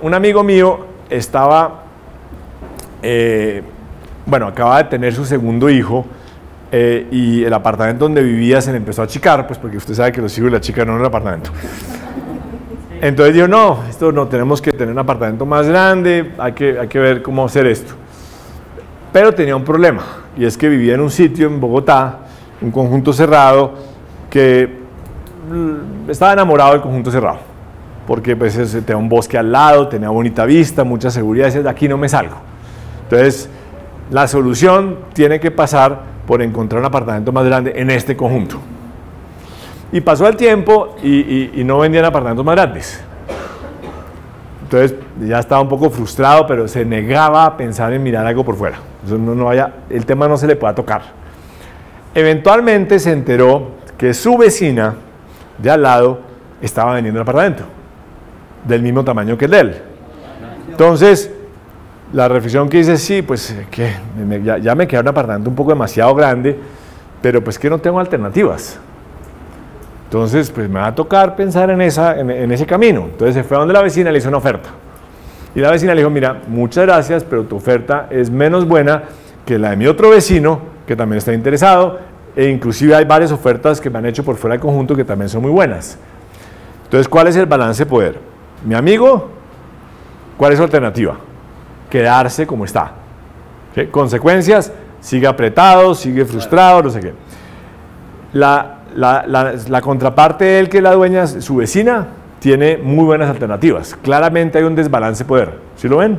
Un amigo mío estaba, acaba de tener su segundo hijo y el apartamento donde vivía se le empezó a achicar, pues porque usted sabe que los hijos le achican en el apartamento. Entonces dijo, no, esto no, tenemos que tener un apartamento más grande, hay que ver cómo hacer esto. Pero tenía un problema, y es que vivía en un sitio en Bogotá, un conjunto cerrado, que estaba enamorado del conjunto cerrado, porque pues tenía un bosque al lado, tenía bonita vista, mucha seguridad, y decía, de aquí no me salgo. Entonces, la solución tiene que pasar por encontrar un apartamento más grande en este conjunto. Y pasó el tiempo y no vendían apartamentos más grandes. Entonces ya estaba un poco frustrado, pero se negaba a pensar en mirar algo por fuera. El tema no se le pueda tocar. Eventualmente se enteró que su vecina de al lado estaba vendiendo un apartamento del mismo tamaño que el de él. Entonces, la reflexión que hice, sí, pues que ya me queda un apartamento un poco demasiado grande, pero pues que no tengo alternativas. Entonces, pues me va a tocar pensar en ese camino. Entonces se fue a donde la vecina y le hizo una oferta. Y la vecina le dijo, mira, muchas gracias, pero tu oferta es menos buena que la de mi otro vecino, que también está interesado, e inclusive hay varias ofertas que me han hecho por fuera del conjunto que también son muy buenas. Entonces, ¿cuál es el balance de poder? Mi amigo, ¿cuál es su alternativa? Quedarse como está. ¿Sí? Consecuencias, sigue apretado, sigue frustrado, no sé qué. La contraparte de él, que es la dueña, su vecina, tiene muy buenas alternativas. Claramente hay un desbalance de poder. ¿Sí lo ven?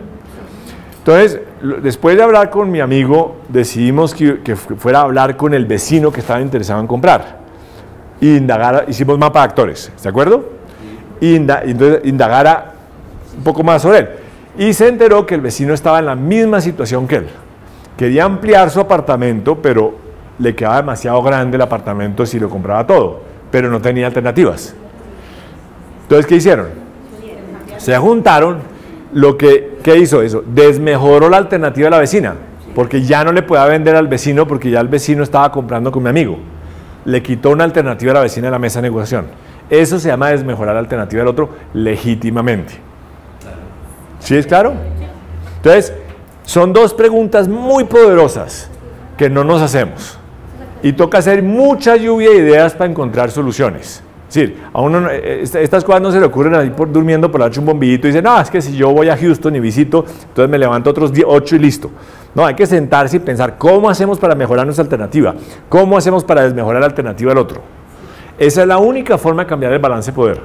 Entonces, después de hablar con mi amigo, decidimos que fuera a hablar con el vecino que estaba interesado en comprar. Y hicimos mapa de actores, ¿de acuerdo? Y entonces indagara un poco más sobre él. Y se enteró que el vecino estaba en la misma situación que él. Quería ampliar su apartamento, pero le quedaba demasiado grande el apartamento si lo compraba todo, pero no tenía alternativas. Entonces, ¿qué hicieron? Se juntaron. ¿Qué hizo eso? Desmejoró la alternativa de la vecina, porque ya no le podía vender al vecino, porque ya el vecino estaba comprando con mi amigo. Le quitó una alternativa a la vecina de la mesa de negociación. Eso se llama desmejorar la alternativa del otro legítimamente. ¿Sí es claro? Entonces, son 2 preguntas muy poderosas que no nos hacemos. Y toca hacer mucha lluvia de ideas para encontrar soluciones. Es decir, a uno estas cosas no se le ocurren ahí durmiendo por la noche un bombillito y dice, no, es que si yo voy a Houston y visito, entonces me levanto otros 8 y listo. No, hay que sentarse y pensar cómo hacemos para mejorar nuestra alternativa, cómo hacemos para desmejorar la alternativa del otro. Esa es la única forma de cambiar el balance de poder.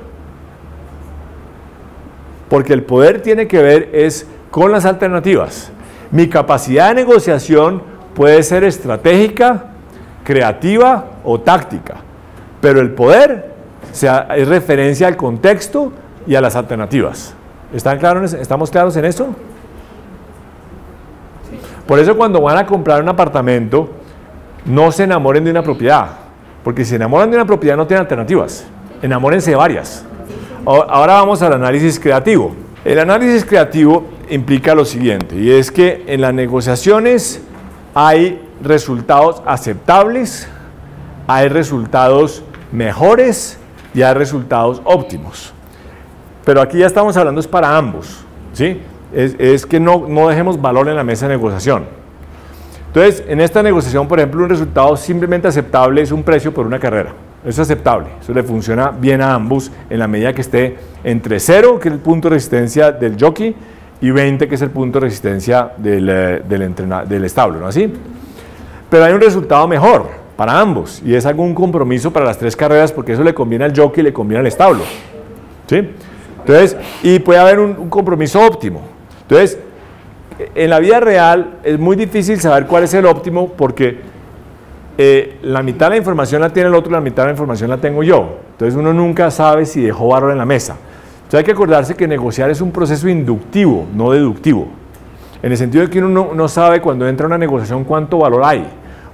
Porque el poder tiene que ver con las alternativas. Mi capacidad de negociación puede ser estratégica, creativa o táctica, pero el poder es referencia al contexto y a las alternativas. ¿Estamos claros en eso? Por eso cuando van a comprar un apartamento, no se enamoren de una propiedad, porque si se enamoran de una propiedad no tienen alternativas, enamórense de varias. Ahora vamos al análisis creativo. El análisis creativo implica lo siguiente, y es que en las negociaciones hay resultados aceptables, hay resultados mejores y hay resultados óptimos. Pero aquí ya estamos hablando es para ambos, ¿sí? Es que no dejemos valor en la mesa de negociación. Entonces, en esta negociación, por ejemplo, un resultado simplemente aceptable es un precio por una carrera. Es aceptable, eso le funciona bien a ambos en la medida que esté entre 0, que es el punto de resistencia del jockey, y 20, que es el punto de resistencia del establo, ¿no así? Pero hay un resultado mejor, para ambos, y es algún compromiso para las 3 carreras, porque eso le conviene al jockey y le conviene al establo, ¿sí? Entonces, y puede haber un compromiso óptimo. Entonces, en la vida real es muy difícil saber cuál es el óptimo, porque la mitad de la información la tiene el otro y la mitad de la información la tengo yo. Entonces uno nunca sabe si dejó valor en la mesa. Entonces hay que acordarse que negociar es un proceso inductivo, no deductivo. En el sentido de que uno no sabe cuando entra a una negociación cuánto valor hay.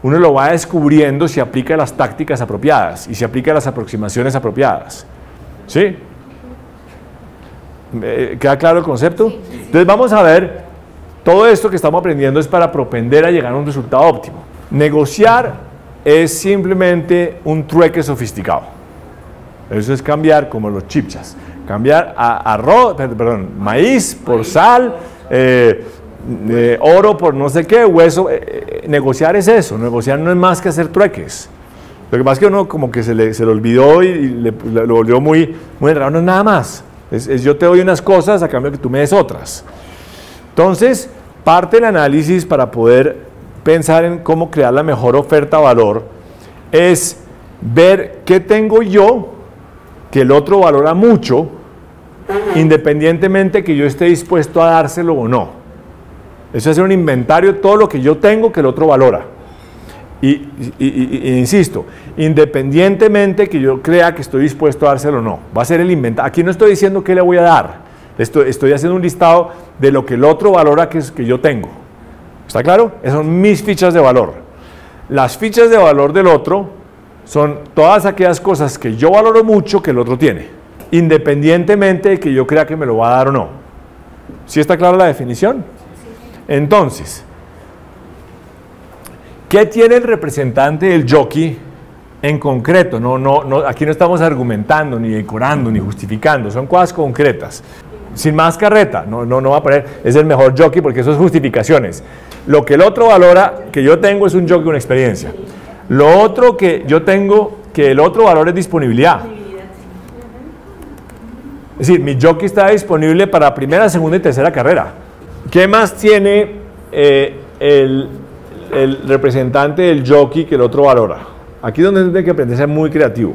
Uno lo va descubriendo si aplica las tácticas apropiadas y si aplica las aproximaciones apropiadas. ¿Sí? ¿Queda claro el concepto? Entonces vamos a ver, todo esto que estamos aprendiendo es para propender a llegar a un resultado óptimo. Negociar es simplemente un trueque sofisticado. Eso es cambiar como los chipchas. Cambiar maíz por sal, oro por no sé qué, hueso. Negociar es eso. Negociar no es más que hacer trueques. Lo que pasa es que uno como que se le olvidó y lo volvió muy raro. No es nada más. Es yo te doy unas cosas a cambio de que tú me des otras. Entonces, parte del análisis para poder pensar en cómo crear la mejor oferta-valor es ver qué tengo yo que el otro valora mucho, independientemente que yo esté dispuesto a dárselo o no. Eso es hacer un inventario de todo lo que yo tengo que el otro valora. Y insisto, independientemente que yo crea que estoy dispuesto a dárselo o no, va a ser el inventario. Aquí no estoy diciendo qué le voy a dar, estoy haciendo un listado de lo que el otro valora que yo tengo. ¿Está claro? Esas son mis fichas de valor. Las fichas de valor del otro son todas aquellas cosas que yo valoro mucho que el otro tiene, independientemente de que yo crea que me lo va a dar o no. ¿Sí está clara la definición? Entonces, ¿qué tiene el representante del jockey en concreto? Aquí no estamos argumentando, ni decorando, ni justificando, son cosas concretas. Sin más carreta, no va a poner, es el mejor jockey porque eso es justificaciones. Lo que el otro valora, que yo tengo, es un jockey con experiencia. Lo otro que yo tengo, que el otro valora, es disponibilidad. Es decir, mi jockey está disponible para primera, segunda y tercera carrera. ¿Qué más tiene el representante del jockey que el otro valora? Aquí es donde tiene que aprender a ser muy creativo.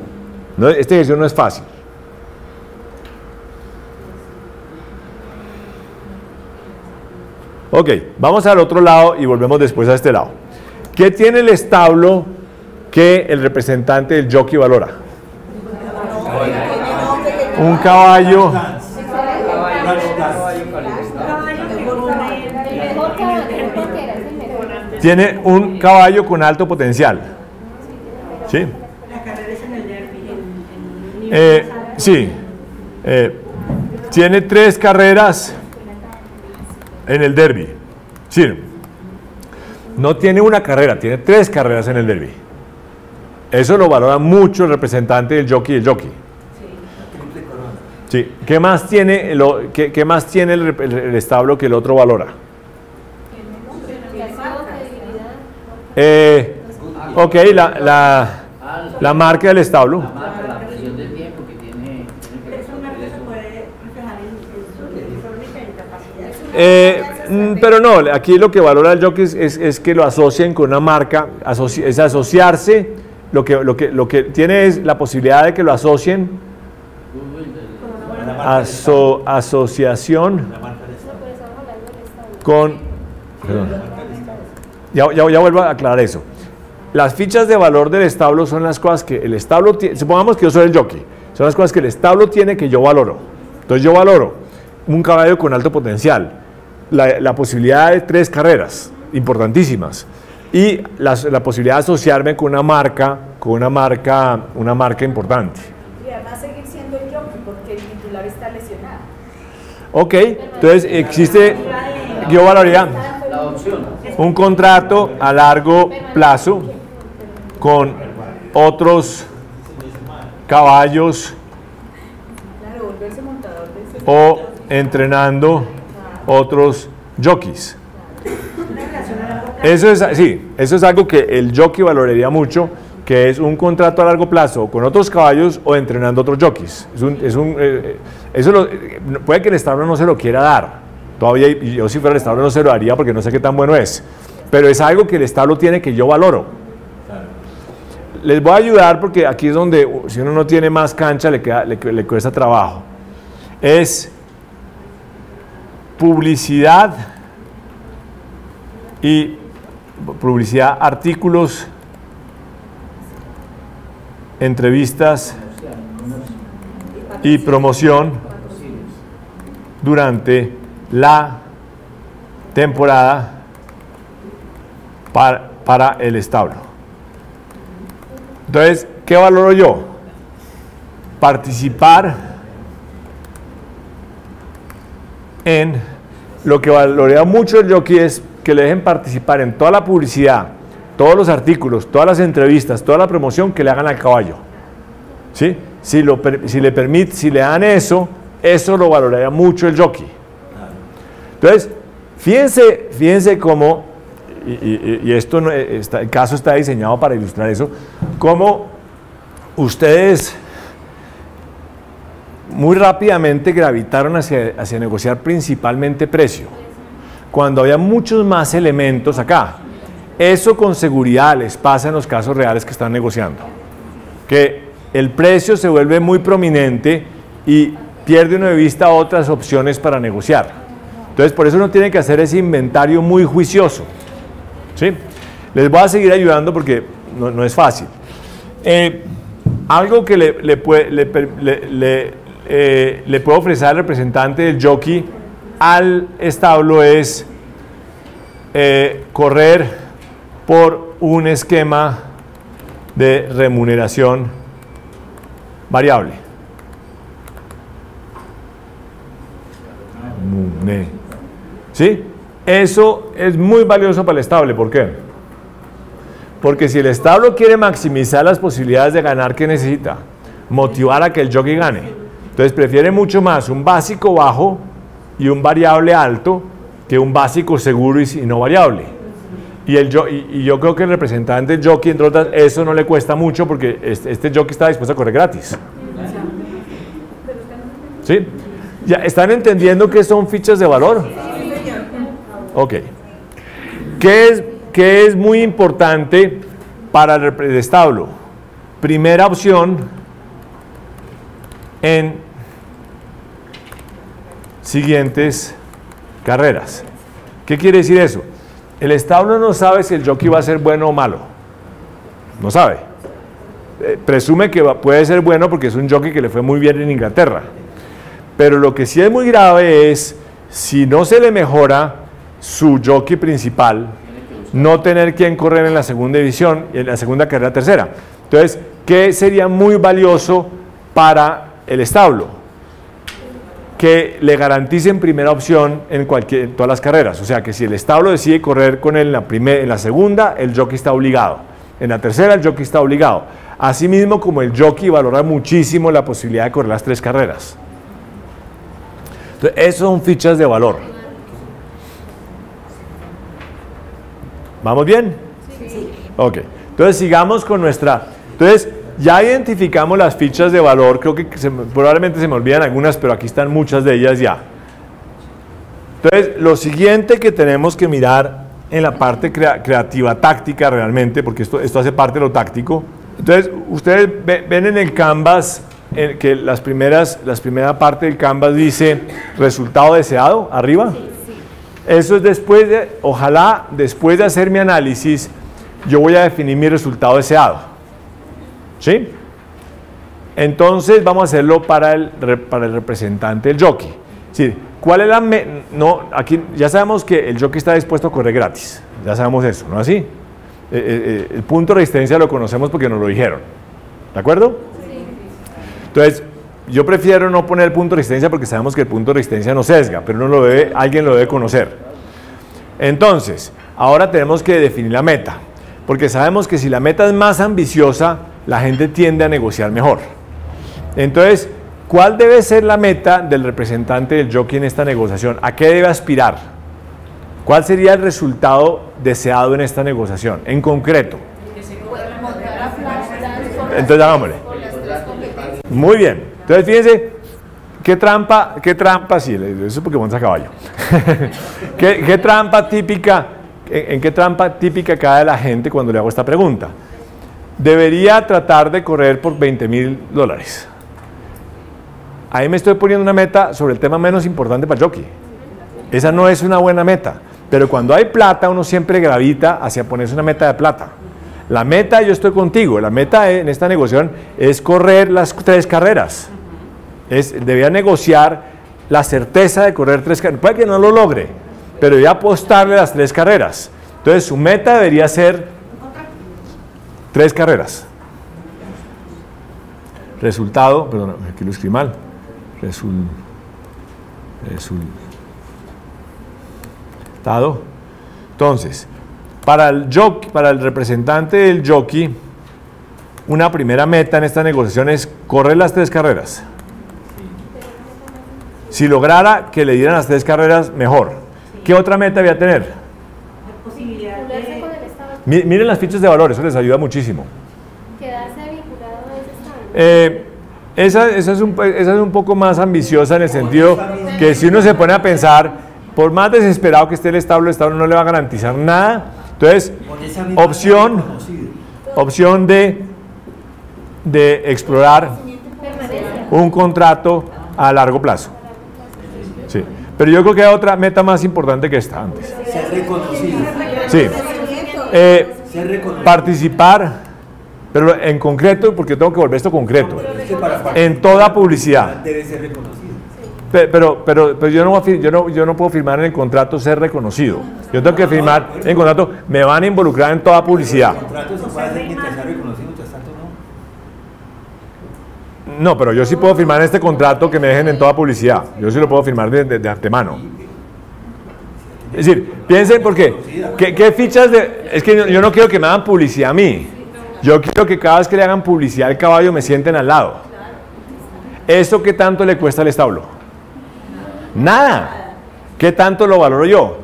Este ejercicio no es fácil. Ok, vamos al otro lado y volvemos después a este lado. ¿Qué tiene el establo que el representante del jockey valora? Un caballo. Tiene un caballo con alto potencial. ¿Sí? La carrera es en el derby. Sí. Tiene 3 carreras en el derby. Sí. No tiene una carrera, tiene 3 carreras en el derby. Eso lo valora mucho el representante del jockey y el jockey. Sí. ¿Qué más tiene el establo que el otro valora? Ok, la marca del establo. La presión del tiempo que tiene. Eso se puede reflejar en capacidad. Pero no, aquí lo que valora el jockey es que lo asocien con una marca, es asociarse, lo que tiene es la posibilidad de que lo asocien, asociación con, perdón. Ya vuelvo a aclarar eso. Las fichas de valor del establo son las cosas que el establo tiene. Supongamos que yo soy el jockey. Son las cosas que el establo tiene que yo valoro. Entonces yo valoro un caballo con alto potencial, la posibilidad de 3 carreras importantísimas y la posibilidad de asociarme con una marca importante. Y además seguir siendo el jockey porque el titular está lesionado. Ok, entonces existe, yo valoraría un contrato a largo plazo con otros caballos o entrenando otros jockeys. Eso es algo que el jockey valoraría mucho, que es un contrato a largo plazo con otros caballos o entrenando otros jockeys. Puede que el establo no se lo quiera dar. Todavía, y yo si fuera el establo no se lo haría porque no sé qué tan bueno es. Pero es algo que el establo tiene que yo valoro. les voy a ayudar porque aquí es donde, si uno no tiene más cancha, le cuesta trabajo. Es publicidad artículos, entrevistas y promoción durante la temporada para el establo. Entonces, ¿qué valoro yo? Participar en lo que valorea mucho el jockey es que le dejen participar en toda la publicidad, todos los artículos, todas las entrevistas, toda la promoción que le hagan al caballo. ¿Sí? Si le dan eso lo valoraría mucho el jockey. Entonces, fíjense cómo, y esto no, el caso está diseñado para ilustrar eso, cómo ustedes muy rápidamente gravitaron hacia negociar principalmente precio, cuando había muchos más elementos acá. Eso con seguridad les pasa en los casos reales que están negociando, que el precio se vuelve muy prominente y pierde uno de vista otras opciones para negociar. Entonces, por eso uno tiene que hacer ese inventario muy juicioso. ¿Sí? Les voy a seguir ayudando porque no es fácil. Algo que le puedo ofrecer al representante del jockey al establo es correr por un esquema de remuneración variable. ¿Sí? Eso es muy valioso para el establo. ¿Por qué? Porque si el establo quiere maximizar las posibilidades de ganar, ¿qué necesita? Motivar a que el jockey gane. Entonces prefiere mucho más un básico bajo y un variable alto que un básico seguro y no variable. Y yo creo que el representante del jockey, entre otras, eso no le cuesta mucho porque este jockey está dispuesto a correr gratis. ¿Sí? ¿Ya están entendiendo qué son fichas de valor? Ok. ¿Qué es muy importante para el establo? Primera opción en siguientes carreras. ¿Qué quiere decir eso? El establo no sabe si el jockey va a ser bueno o malo. No sabe. Presume que puede ser bueno porque es un jockey que le fue muy bien en Inglaterra. Pero lo que sí es muy grave es, si no se le mejora su jockey principal, no tener quien correr en la segunda división, en la segunda carrera tercera. Entonces, ¿qué sería muy valioso para el establo? Que le garanticen primera opción en todas las carreras. O sea, que si el establo decide correr con él en la segunda, el jockey está obligado. En la tercera, el jockey está obligado. Asimismo, como el jockey valora muchísimo la posibilidad de correr las 3 carreras. Entonces, esas son fichas de valor. ¿Vamos bien? Sí. Ok. Entonces, sigamos con nuestra... Entonces, ya identificamos las fichas de valor. Creo que probablemente se me olvidan algunas, pero aquí están muchas de ellas ya. Entonces, lo siguiente que tenemos que mirar en la parte creativa, táctica realmente, porque esto hace parte de lo táctico. Entonces, ustedes ven en el Canvas que la primera parte del Canvas dice resultado deseado, arriba. Sí, sí. Eso es ojalá después de hacer mi análisis, yo voy a definir mi resultado deseado. ¿Sí? Entonces vamos a hacerlo para el representante del jockey. Sí, ¿cuál es aquí ya sabemos que el jockey está dispuesto a correr gratis. Ya sabemos eso, ¿no es así? El punto de resistencia lo conocemos porque nos lo dijeron. ¿De acuerdo? Sí. Entonces, yo prefiero no poner el punto de resistencia porque sabemos que el punto de resistencia no sesga, pero alguien lo debe conocer. Entonces, ahora tenemos que definir la meta, porque sabemos que si la meta es más ambiciosa, la gente tiende a negociar mejor. Entonces, ¿cuál debe ser la meta del representante del jockey en esta negociación? ¿A qué debe aspirar? ¿Cuál sería el resultado deseado en esta negociación? En concreto. Entonces, hagámosle. Muy bien. Entonces, fíjense, ¿qué trampa? Sí, eso es porque monta a caballo. ¿Qué trampa típica, en qué trampa típica cae la gente cuando le hago esta pregunta? debería tratar de correr por $20.000. Ahí me estoy poniendo una meta sobre el tema menos importante para el jockey. Esa no es una buena meta, pero cuando hay plata uno siempre gravita hacia ponerse una meta de plata. La meta, yo estoy contigo, la meta en esta negociación es correr las 3 carreras. Debía negociar la certeza de correr 3 carreras. Puede que no lo logre, pero debía apostarle las 3 carreras. Entonces su meta debería ser 3 carreras. Resultado, perdón, aquí lo escribí mal. Resultado. Entonces, para el representante del jockey, una primera meta en esta negociación es correr las 3 carreras. Si lograra que le dieran las 3 carreras, mejor. ¿Qué otra meta voy a tener? Miren las fichas de valor, eso les ayuda muchísimo. Quedarse vinculado a ese estado. Esa es un poco más ambiciosa en el sentido que si uno se pone a pensar, por más desesperado que esté el establo no le va a garantizar nada. Entonces, opción de explorar un contrato a largo plazo. Sí. Pero yo creo que hay otra meta más importante que esta antes. Ser reconocido. Sí. Participar, pero en concreto, porque tengo que volver esto concreto, en toda publicidad. Debe ser reconocido. Pero yo no puedo firmar en el contrato ser reconocido. Yo tengo que firmar en el contrato, me van a involucrar en toda publicidad. El contrato se puede hacer mientras sea reconocido, mientras tanto no. No, pero yo sí puedo firmar en este contrato que me dejen en toda publicidad. Yo sí lo puedo firmar de antemano. Es decir, piensen porque, ¿qué fichas de...? Es que yo no quiero que me hagan publicidad a mí. Yo quiero que cada vez que le hagan publicidad al caballo me sienten al lado. ¿Eso qué tanto le cuesta al establo? Nada. ¿Qué tanto lo valoro yo?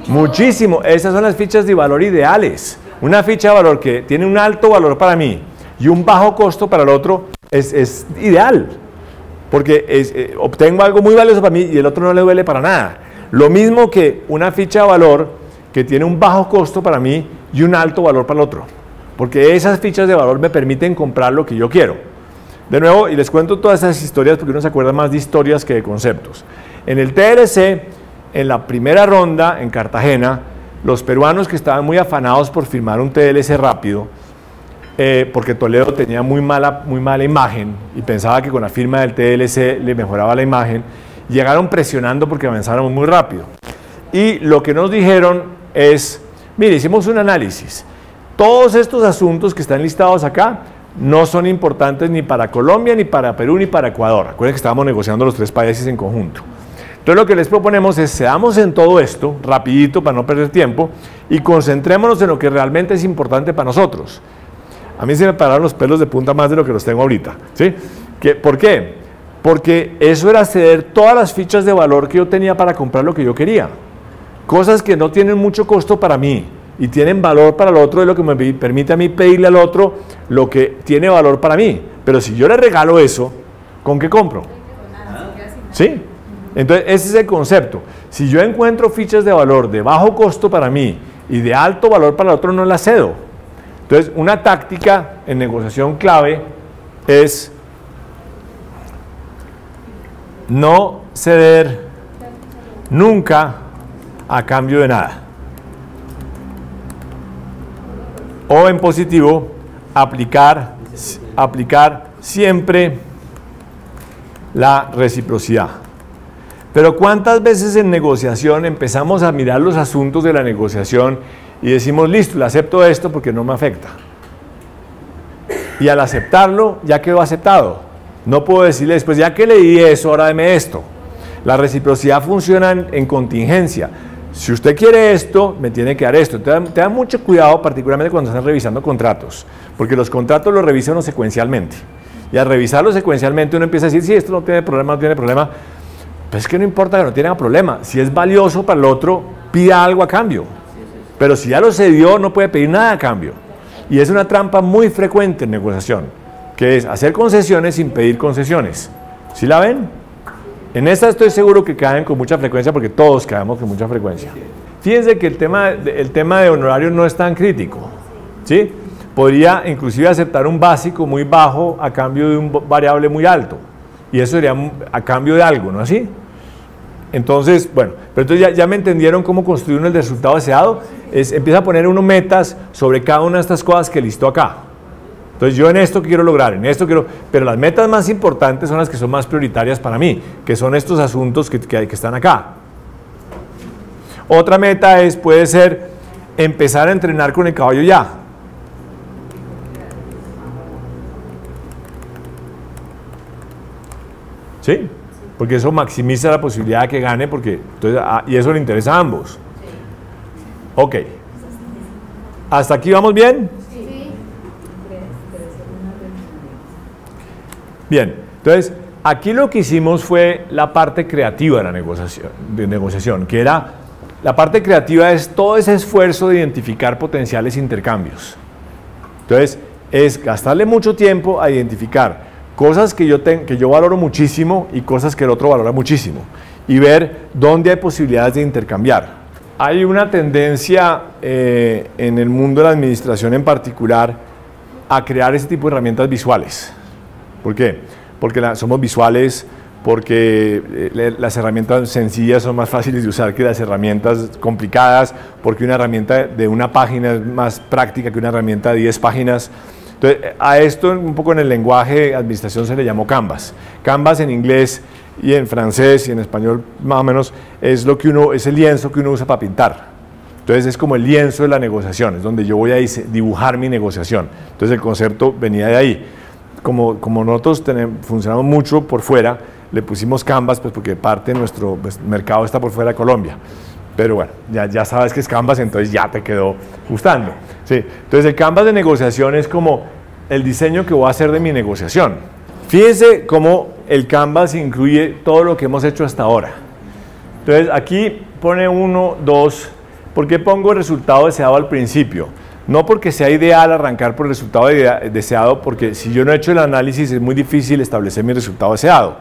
Muchísimo. Esas son las fichas de valor ideales. Una ficha de valor que tiene un alto valor para mí y un bajo costo para el otro es ideal. Porque obtengo algo muy valioso para mí y el otro no le duele para nada. Lo mismo que una ficha de valor que tiene un bajo costo para mí y un alto valor para el otro. Porque esas fichas de valor me permiten comprar lo que yo quiero. De nuevo, y les cuento todas esas historias porque uno se acuerda más de historias que de conceptos. En el TLC, en la primera ronda en Cartagena, los peruanos que estaban muy afanados por firmar un TLC rápido, porque Toledo tenía muy mala imagen y pensaba que con la firma del TLC le mejoraba la imagen, llegaron presionando porque avanzáramos muy rápido. Y lo que nos dijeron es, mire, hicimos un análisis. Todos estos asuntos que están listados acá no son importantes ni para Colombia, ni para Perú, ni para Ecuador. Recuerden que estábamos negociando los 3 países en conjunto. Entonces lo que les proponemos es, seamos en todo esto, rapidito para no perder tiempo, y concentrémonos en lo que realmente es importante para nosotros. A mí se me pararon los pelos de punta más de lo que los tengo ahorita. ¿Sí? ¿Por qué? Porque eso era ceder todas las fichas de valor que yo tenía para comprar lo que yo quería. Cosas que no tienen mucho costo para mí y tienen valor para el otro, es lo que me permite a mí pedirle al otro lo que tiene valor para mí. Pero si yo le regalo eso, ¿con qué compro? ¿Sí? Entonces, ese es el concepto. Si yo encuentro fichas de valor de bajo costo para mí y de alto valor para el otro, no las cedo. Entonces, una táctica en negociación clave es no ceder nunca a cambio de nada. O en positivo, aplicar siempre la reciprocidad. Pero ¿cuántas veces en negociación empezamos a mirar los asuntos de la negociación y decimos, listo, le acepto esto porque no me afecta? Y al aceptarlo, ya quedó aceptado. No puedo decirle después, ya que le di eso, ahora deme esto. La reciprocidad funciona en contingencia. Si usted quiere esto, me tiene que dar esto. Te da mucho cuidado, particularmente cuando están revisando contratos, porque los contratos los revisa uno secuencialmente. Y al revisarlo secuencialmente uno empieza a decir, sí, esto no tiene problema, no tiene problema. Pues es que no importa que no tenga problema. Si es valioso para el otro, pida algo a cambio. Pero si ya lo cedió, no puede pedir nada a cambio. Y es una trampa muy frecuente en negociación, que es hacer concesiones sin pedir concesiones. ¿Sí la ven? En esta estoy seguro que caen con mucha frecuencia, porque todos caemos con mucha frecuencia. Fíjense que el tema de honorarios no es tan crítico, ¿sí? podría inclusive aceptar un básico muy bajo a cambio de un variable muy alto. Y eso sería a cambio de algo, ¿no así? Entonces, bueno, pero entonces ya me entendieron cómo construir uno el resultado deseado. Empieza a poner uno metas sobre cada una de estas cosas que listó acá. Entonces yo en esto quiero lograr, en esto quiero, pero las metas más importantes son las que son más prioritarias para mí, que son estos asuntos que están acá. Otra meta puede ser empezar a entrenar con el caballo ya. ¿Sí? Porque eso maximiza la posibilidad de que gane, porque entonces, y eso le interesa a ambos. Ok. ¿Hasta aquí vamos bien? Sí. Bien, entonces aquí lo que hicimos fue la parte creativa de la negociación, que era, la parte creativa es todo ese esfuerzo de identificar potenciales intercambios. Entonces, es gastarle mucho tiempo a identificar cosas que yo valoro muchísimo y cosas que el otro valora muchísimo, y ver dónde hay posibilidades de intercambiar. Hay una tendencia en el mundo de la administración en particular a crear ese tipo de herramientas visuales. ¿Por qué? Porque somos visuales, porque las herramientas sencillas son más fáciles de usar que las herramientas complicadas, porque una herramienta de una página es más práctica que una herramienta de 10 páginas. Entonces, a esto un poco en el lenguaje de administración se le llamó Canvas. Canvas en inglés y en francés y en español más o menos es el lienzo que uno usa para pintar. Entonces es como el lienzo de la negociación, es donde yo voy a dibujar mi negociación. Entonces el concepto venía de ahí. Como nosotros funcionamos mucho por fuera, le pusimos Canvas pues porque parte de nuestro mercado está por fuera de Colombia. Pero bueno, ya sabes que es Canvas, entonces ya te quedó gustando. Sí. Entonces el Canvas de negociación es como el diseño que voy a hacer de mi negociación. Fíjense cómo el Canvas incluye todo lo que hemos hecho hasta ahora. Entonces aquí pone 1, 2, ¿por qué pongo el resultado deseado al principio? No porque sea ideal arrancar por el resultado deseado, porque si yo no he hecho el análisis es muy difícil establecer mi resultado deseado.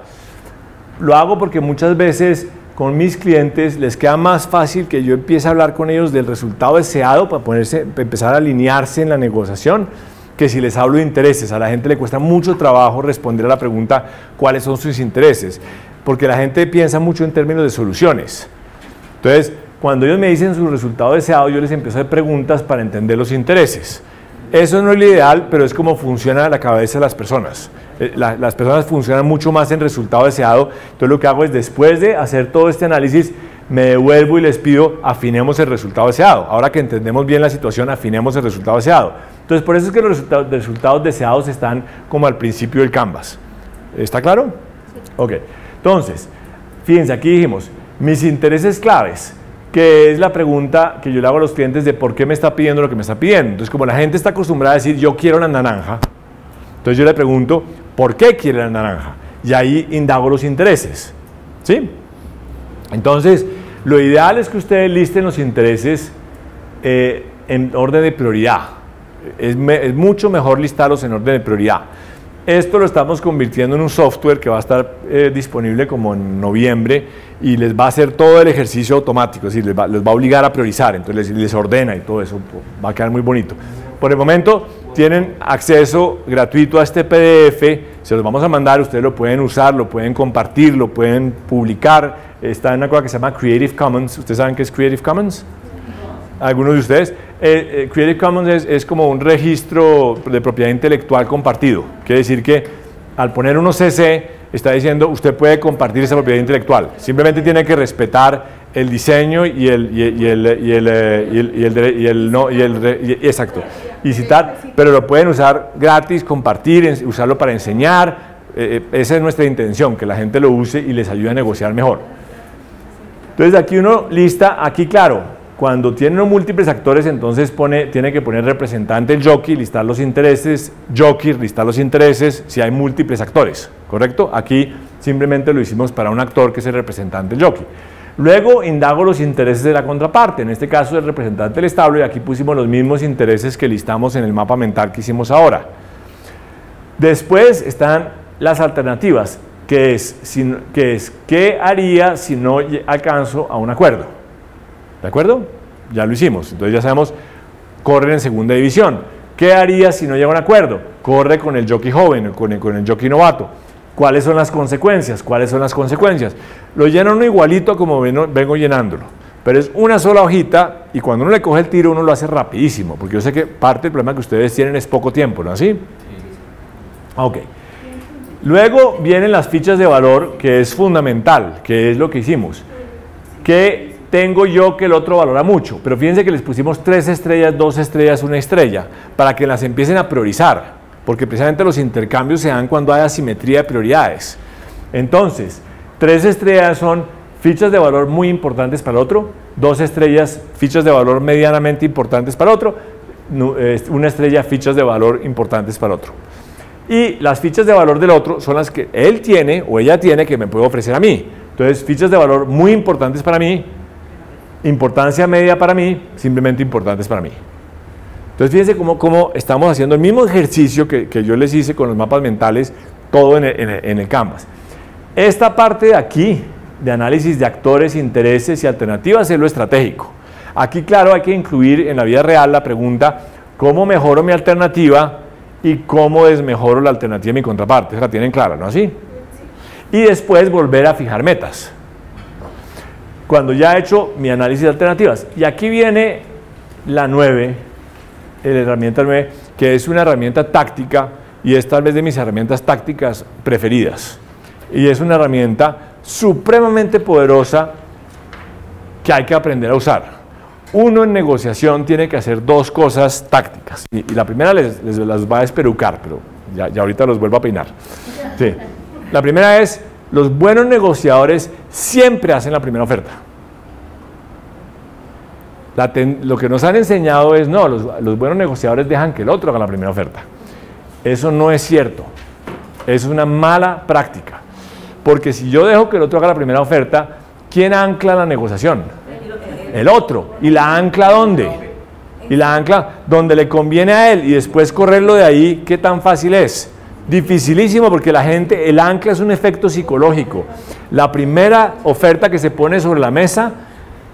Lo hago porque muchas veces con mis clientes les queda más fácil que yo empiece a hablar con ellos del resultado deseado para empezar a alinearse en la negociación, que si les hablo de intereses. A la gente le cuesta mucho trabajo responder a la pregunta cuáles son sus intereses, porque la gente piensa mucho en términos de soluciones. Entonces, cuando ellos me dicen su resultado deseado, yo les empiezo a hacer preguntas para entender los intereses. Eso no es lo ideal, pero es como funciona la cabeza de las personas. Las personas funcionan mucho más en resultado deseado. Entonces lo que hago es, después de hacer todo este análisis, me devuelvo y les pido, afinemos el resultado deseado. Ahora que entendemos bien la situación, afinemos el resultado deseado. Entonces por eso es que los resultados deseados están como al principio del Canvas. ¿Está claro? Sí. Ok. Entonces, fíjense, aquí dijimos, mis intereses claves, que es la pregunta que yo le hago a los clientes de por qué me está pidiendo lo que me está pidiendo. Entonces, como la gente está acostumbrada a decir, yo quiero la naranja, entonces yo le pregunto, ¿por qué quiere la naranja? Y ahí indago los intereses. ¿Sí? Entonces, lo ideal es que ustedes listen los intereses en orden de prioridad. Es mucho mejor listarlos en orden de prioridad. Esto lo estamos convirtiendo en un software que va a estar disponible como en noviembre y les va a hacer todo el ejercicio automático, es decir, les va a obligar a priorizar, entonces les ordena y todo eso, va a quedar muy bonito. Por el momento tienen acceso gratuito a este PDF, se los vamos a mandar, ustedes lo pueden usar, lo pueden compartir, lo pueden publicar, está en una cosa que se llama Creative Commons. ¿Ustedes saben qué es Creative Commons? ¿Algunos de ustedes? Creative Commons es como un registro de propiedad intelectual compartido. Quiere decir que al poner uno CC está diciendo usted puede compartir esa propiedad intelectual. Simplemente tiene que respetar el diseño exacto. Y citar, pero lo pueden usar gratis, compartir, usarlo para enseñar. Esa es nuestra intención, que la gente lo use y les ayude a negociar mejor. Entonces aquí uno lista, aquí claro. Cuando tienen múltiples actores, entonces tiene que poner representante el jockey, listar los intereses, jockey, listar los intereses, si hay múltiples actores, ¿correcto? Aquí simplemente lo hicimos para un actor que es el representante del jockey. Luego indago los intereses de la contraparte, en este caso el representante del establo, y aquí pusimos los mismos intereses que listamos en el mapa mental que hicimos ahora. Después están las alternativas, que es ¿qué haría si no alcanzo a un acuerdo? ¿De acuerdo? Ya lo hicimos. Entonces ya sabemos, corren en segunda división. ¿Qué haría si no llega a un acuerdo? Corre con el jockey joven o con el jockey novato. ¿Cuáles son las consecuencias? ¿Cuáles son las consecuencias? Lo llena uno igualito como vengo llenándolo, pero es una sola hojita y cuando uno le coge el tiro uno lo hace rapidísimo, porque yo sé que parte del problema que ustedes tienen es poco tiempo, ¿no así? Ok. Luego vienen las fichas de valor, que es fundamental, que es lo que hicimos. ¿Qué tengo yo que el otro valora mucho? Pero fíjense que les pusimos 3 estrellas, 2 estrellas, 1 estrella, para que las empiecen a priorizar, porque precisamente los intercambios se dan cuando hay asimetría de prioridades. Entonces, 3 estrellas son fichas de valor muy importantes para el otro, 2 estrellas, fichas de valor medianamente importantes para el otro, 1 estrella, fichas de valor importantes para el otro. Y las fichas de valor del otro son las que él tiene o ella tiene que me puede ofrecer a mí. Entonces, fichas de valor muy importantes para mí, importancia media para mí, simplemente importantes para mí. Entonces, fíjense cómo estamos haciendo el mismo ejercicio que yo les hice con los mapas mentales, todo en el Canvas. Esta parte de aquí, de análisis de actores, intereses y alternativas, es lo estratégico. Aquí, claro, hay que incluir en la vida real la pregunta, ¿cómo mejoro mi alternativa y cómo desmejoro la alternativa de mi contraparte? Esa la tienen clara, ¿no así? Y después volver a fijar metas. Cuando ya he hecho mi análisis de alternativas. Y aquí viene la 9, la herramienta 9, que es una herramienta táctica y es tal vez de mis herramientas tácticas preferidas. Y es una herramienta supremamente poderosa que hay que aprender a usar. Uno en negociación tiene que hacer 2 cosas tácticas. Y la primera les las va a desperucar, pero ya ahorita los vuelvo a peinar. Sí. La primera es, los buenos negociadores siempre hacen la primera oferta. Lo que nos han enseñado es, no, los buenos negociadores dejan que el otro haga la primera oferta. Eso no es cierto. Eso es una mala práctica. Porque si yo dejo que el otro haga la primera oferta, ¿quién ancla la negociación? El otro. ¿Y la ancla dónde? Y la ancla donde le conviene a él y después correrlo de ahí, ¿qué tan fácil es? Dificilísimo, porque el ancla es un efecto psicológico. La primera oferta que se pone sobre la mesa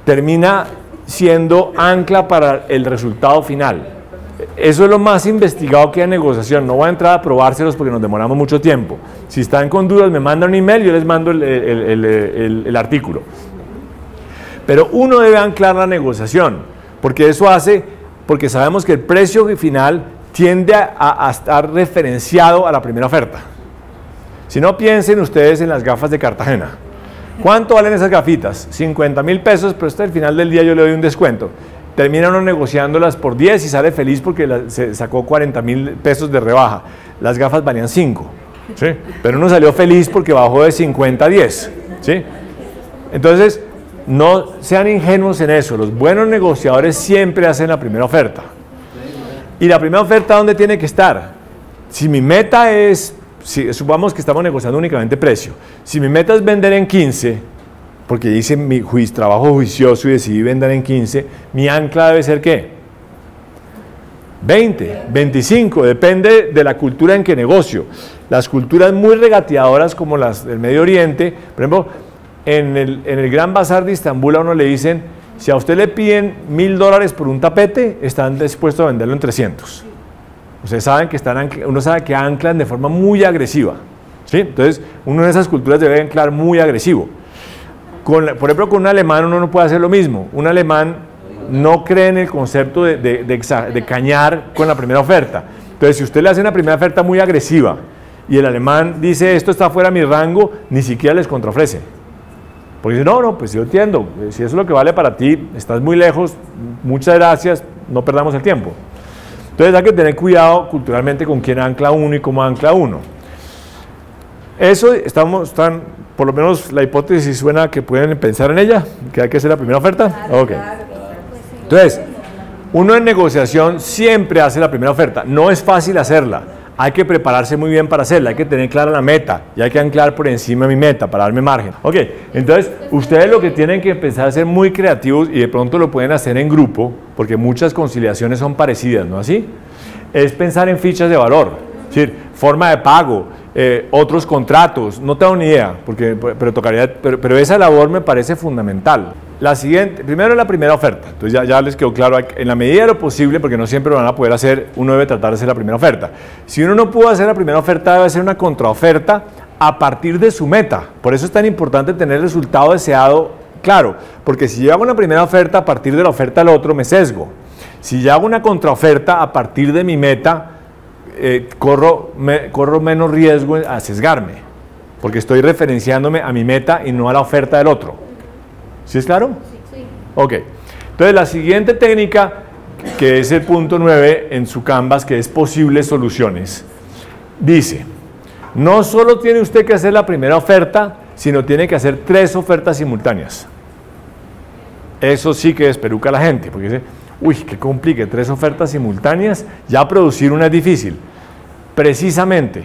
termina siendo ancla para el resultado final. Eso es lo más investigado que hay en negociación. No voy a entrar a probárselos porque nos demoramos mucho tiempo. Si están con dudas, me mandan un email, yo les mando el artículo. Pero uno debe anclar la negociación, porque eso hace, porque sabemos que el precio final tiende a estar referenciado a la primera oferta. Si no, piensen ustedes en las gafas de Cartagena. ¿Cuánto valen esas gafitas? 50.000 pesos, pero hasta el final del día yo le doy un descuento. Termina uno negociándolas por 10 y sale feliz porque se sacó 40.000 pesos de rebaja. Las gafas valían 5, ¿sí? Pero uno salió feliz porque bajó de 50 a 10, ¿sí? Entonces, no sean ingenuos en eso. Los buenos negociadores siempre hacen la primera oferta. ¿Y la primera oferta dónde tiene que estar? Si mi meta es, supongamos que estamos negociando únicamente precio. Si mi meta es vender en 15, porque hice mi trabajo juicioso y decidí vender en 15, mi ancla debe ser ¿qué? 20, 25, depende de la cultura en que negocio. Las culturas muy regateadoras como las del Medio Oriente, por ejemplo, en el Gran Bazar de Estambul a uno le dicen, si a usted le piden $1.000 por un tapete, están dispuestos a venderlo en 300. Ustedes saben que uno sabe que anclan de forma muy agresiva, ¿sí? Entonces, uno en esas culturas debe anclar muy agresivo. Por ejemplo, con un alemán uno no puede hacer lo mismo. Un alemán no cree en el concepto de cañar con la primera oferta. Entonces, si usted le hace una primera oferta muy agresiva y el alemán dice, esto está fuera de mi rango, ni siquiera les contraofrece. Porque dice, no, pues yo entiendo, si eso es lo que vale para ti, estás muy lejos, muchas gracias, no perdamos el tiempo. Entonces hay que tener cuidado culturalmente con quién ancla uno y cómo ancla uno. Eso por lo menos la hipótesis suena que pueden pensar en ella, que hay que hacer la primera oferta. Ok. Entonces, uno en negociación siempre hace la primera oferta, no es fácil hacerla. Hay que prepararse muy bien para hacerla, hay que tener clara la meta y hay que anclar por encima de mi meta para darme margen. Ok, entonces ustedes lo que tienen que empezar a ser muy creativos y de pronto lo pueden hacer en grupo, porque muchas conciliaciones son parecidas, ¿no así? Es pensar en fichas de valor, es decir, forma de pago, otros contratos, no tengo ni idea, pero esa labor me parece fundamental. la siguiente, primero la primera oferta. Entonces ya les quedó claro, en la medida de lo posible, porque no siempre lo van a poder hacer, uno debe tratar de hacer la primera oferta. Si uno no pudo hacer la primera oferta, debe hacer una contraoferta a partir de su meta. Por eso es tan importante tener el resultado deseado claro, porque si yo hago una primera oferta a partir de la oferta del otro, me sesgo. Si yo hago una contraoferta a partir de mi meta, corro menos riesgo a sesgarme, porque estoy referenciándome a mi meta y no a la oferta del otro. ¿Sí es claro? Sí. Ok. Entonces la siguiente técnica, que es el punto 9 en su Canvas, que es posibles soluciones, dice, no solo tiene usted que hacer la primera oferta, sino tiene que hacer 3 ofertas simultáneas. Eso sí que despeluca a la gente, porque dice, uy, qué complique, 3 ofertas simultáneas, ya producir una es difícil. Precisamente,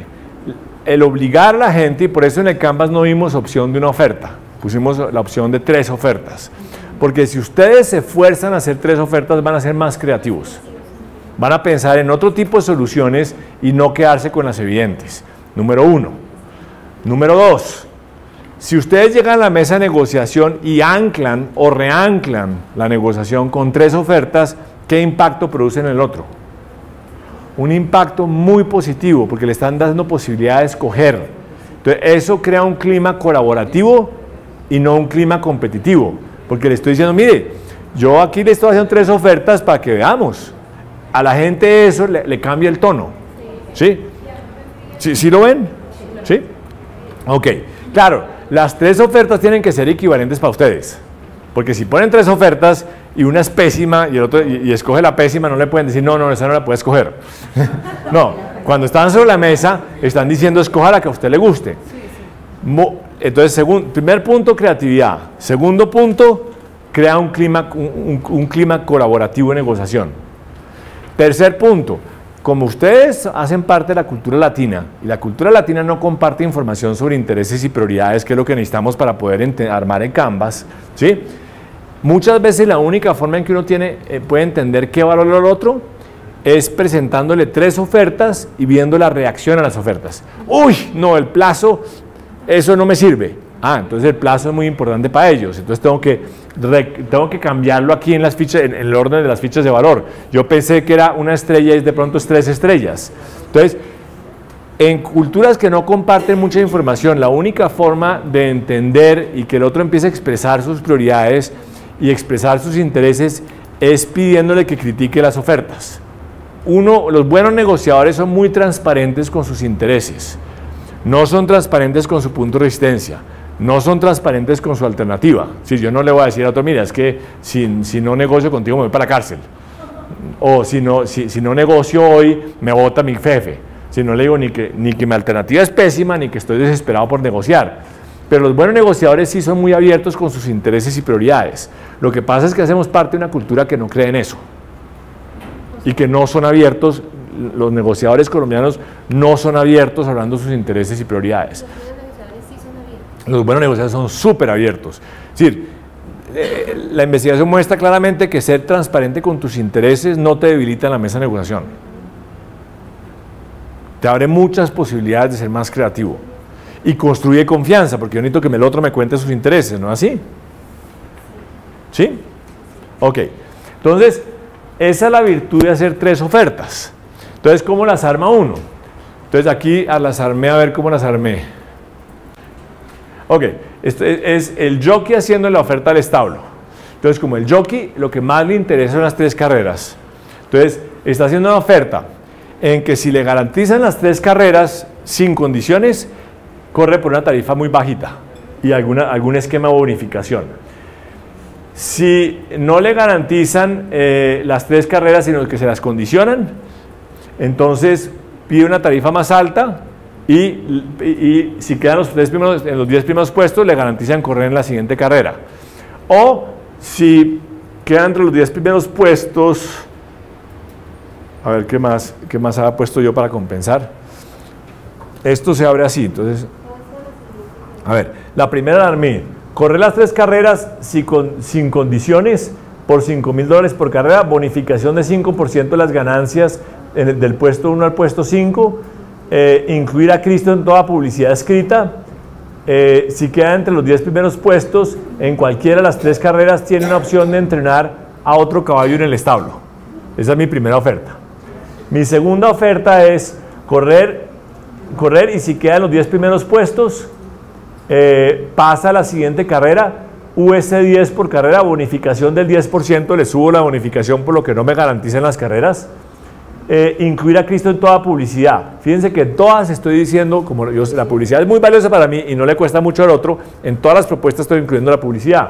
el obligar a la gente, y por eso en el Canvas no vimos opción de una oferta, pusimos la opción de 3 ofertas. Porque si ustedes se esfuerzan a hacer 3 ofertas, van a ser más creativos. Van a pensar en otro tipo de soluciones y no quedarse con las evidentes. Número 1. Número 2. Si ustedes llegan a la mesa de negociación y anclan o reanclan la negociación con 3 ofertas, ¿qué impacto produce en el otro? Un impacto muy positivo, porque le están dando posibilidad de escoger. Entonces, eso crea un clima colaborativo y no un clima competitivo, porque le estoy diciendo, mire, yo aquí le estoy haciendo 3 ofertas para que veamos. A la gente eso le cambia el tono. ¿Sí? ¿Sí lo ven? ¿Sí? Ok, claro. Las 3 ofertas tienen que ser equivalentes para ustedes, porque si ponen 3 ofertas y una es pésima y el otro y escoge la pésima, no le pueden decir, no, esa no la puede escoger. No, cuando están sobre la mesa, están diciendo, escoja la que a usted le guste. Entonces, primer punto, creatividad. Segundo punto, crea un clima colaborativo de negociación. Tercer punto, como ustedes hacen parte de la cultura latina, y la cultura latina no comparte información sobre intereses y prioridades, que es lo que necesitamos para poder armar en Canvas, ¿sí? Muchas veces la única forma en que uno puede entender qué valora el otro es presentándole 3 ofertas y viendo la reacción a las ofertas. Uy, no, el plazo, eso no me sirve. Entonces el plazo es muy importante para ellos, entonces tengo que cambiarlo aquí en las fichas, en el orden de las fichas de valor. Yo pensé que era 1 estrella y de pronto es 3 estrellas. Entonces, en culturas que no comparten mucha información, la única forma de entender y que el otro empiece a expresar sus prioridades y expresar sus intereses es pidiéndole que critique las ofertas. Los buenos negociadores son muy transparentes con sus intereses, no son transparentes con su punto de resistencia. No son transparentes con su alternativa. Si yo no le voy a decir a otro, mira, es que si no negocio contigo me voy para la cárcel. O si no negocio hoy, me bota mi jefe. Si no le digo ni que mi alternativa es pésima, ni que estoy desesperado por negociar. Pero los buenos negociadores sí son muy abiertos con sus intereses y prioridades. Lo que pasa es que hacemos parte de una cultura que no cree en eso. Y que no son abiertos, los negociadores colombianos no son abiertos hablando de sus intereses y prioridades. Los buenos negociadores son súper abiertos. Es decir, la investigación muestra claramente que ser transparente con tus intereses no te debilita en la mesa de negociación. Te abre muchas posibilidades de ser más creativo. Y construye confianza, porque yo necesito que el otro me cuente sus intereses, ¿no es así? ¿Sí? Ok. Entonces, esa es la virtud de hacer 3 ofertas. Entonces, ¿cómo las arma uno? Entonces, aquí las armé, a ver cómo las armé. Ok, este es el jockey haciendo la oferta al establo. Entonces, como el jockey, lo que más le interesa son las 3 carreras. Entonces, está haciendo una oferta en que si le garantizan las 3 carreras sin condiciones, corre por una tarifa muy bajita y algún esquema de bonificación. Si no le garantizan las 3 carreras, sino que se las condicionan, entonces pide una tarifa más alta. Y si quedan en los 10 primeros puestos, le garantizan correr en la siguiente carrera. O si quedan entre los 10 primeros puestos, a ver qué más había puesto yo para compensar. Esto se abre así, entonces, a ver, la primera la armé, correr las 3 carreras sin condiciones por $5,000 por carrera, bonificación de 5% de las ganancias del puesto 1 al puesto 5, incluir a Cristo en toda publicidad escrita si queda entre los 10 primeros puestos, en cualquiera de las 3 carreras tiene una opción de entrenar a otro caballo en el establo. Esa es mi primera oferta. Mi segunda oferta es correr y si queda en los 10 primeros puestos, pasa a la siguiente carrera, US10 por carrera, bonificación del 10%, le subo la bonificación por lo que no me garanticen las carreras. Incluir a Cristo en toda publicidad. Fíjense que en todas estoy diciendo, como la publicidad es muy valiosa para mí y no le cuesta mucho al otro, en todas las propuestas estoy incluyendo la publicidad.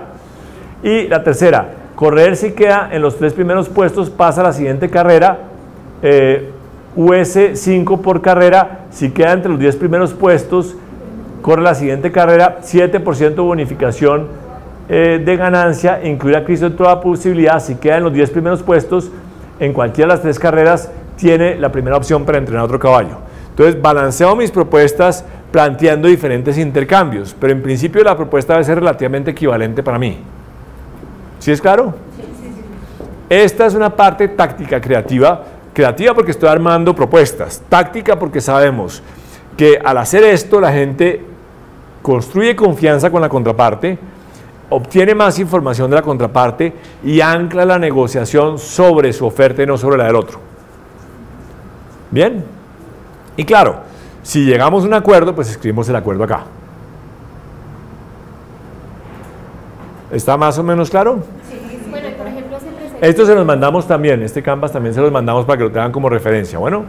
Y la tercera, correr si queda en los 3 primeros puestos, pasa a la siguiente carrera, US5 por carrera, si queda entre los 10 primeros puestos, corre la siguiente carrera, 7% bonificación de ganancia, incluir a Cristo en toda posibilidad, si queda en los 10 primeros puestos, en cualquiera de las 3 carreras, tiene la primera opción para entrenar otro caballo. Entonces, balanceo mis propuestas planteando diferentes intercambios, pero en principio la propuesta debe ser relativamente equivalente para mí. ¿Sí es claro? Sí. Esta es una parte táctica creativa porque estoy armando propuestas, táctica porque sabemos que al hacer esto la gente construye confianza con la contraparte, obtiene más información de la contraparte y ancla la negociación sobre su oferta y no sobre la del otro. ¿Bien? Y claro, si llegamos a un acuerdo, pues escribimos el acuerdo acá. ¿Está más o menos claro? Sí. Bueno, y por ejemplo, esto se los mandamos también, este Canvas también se los mandamos para que lo tengan como referencia. Bueno,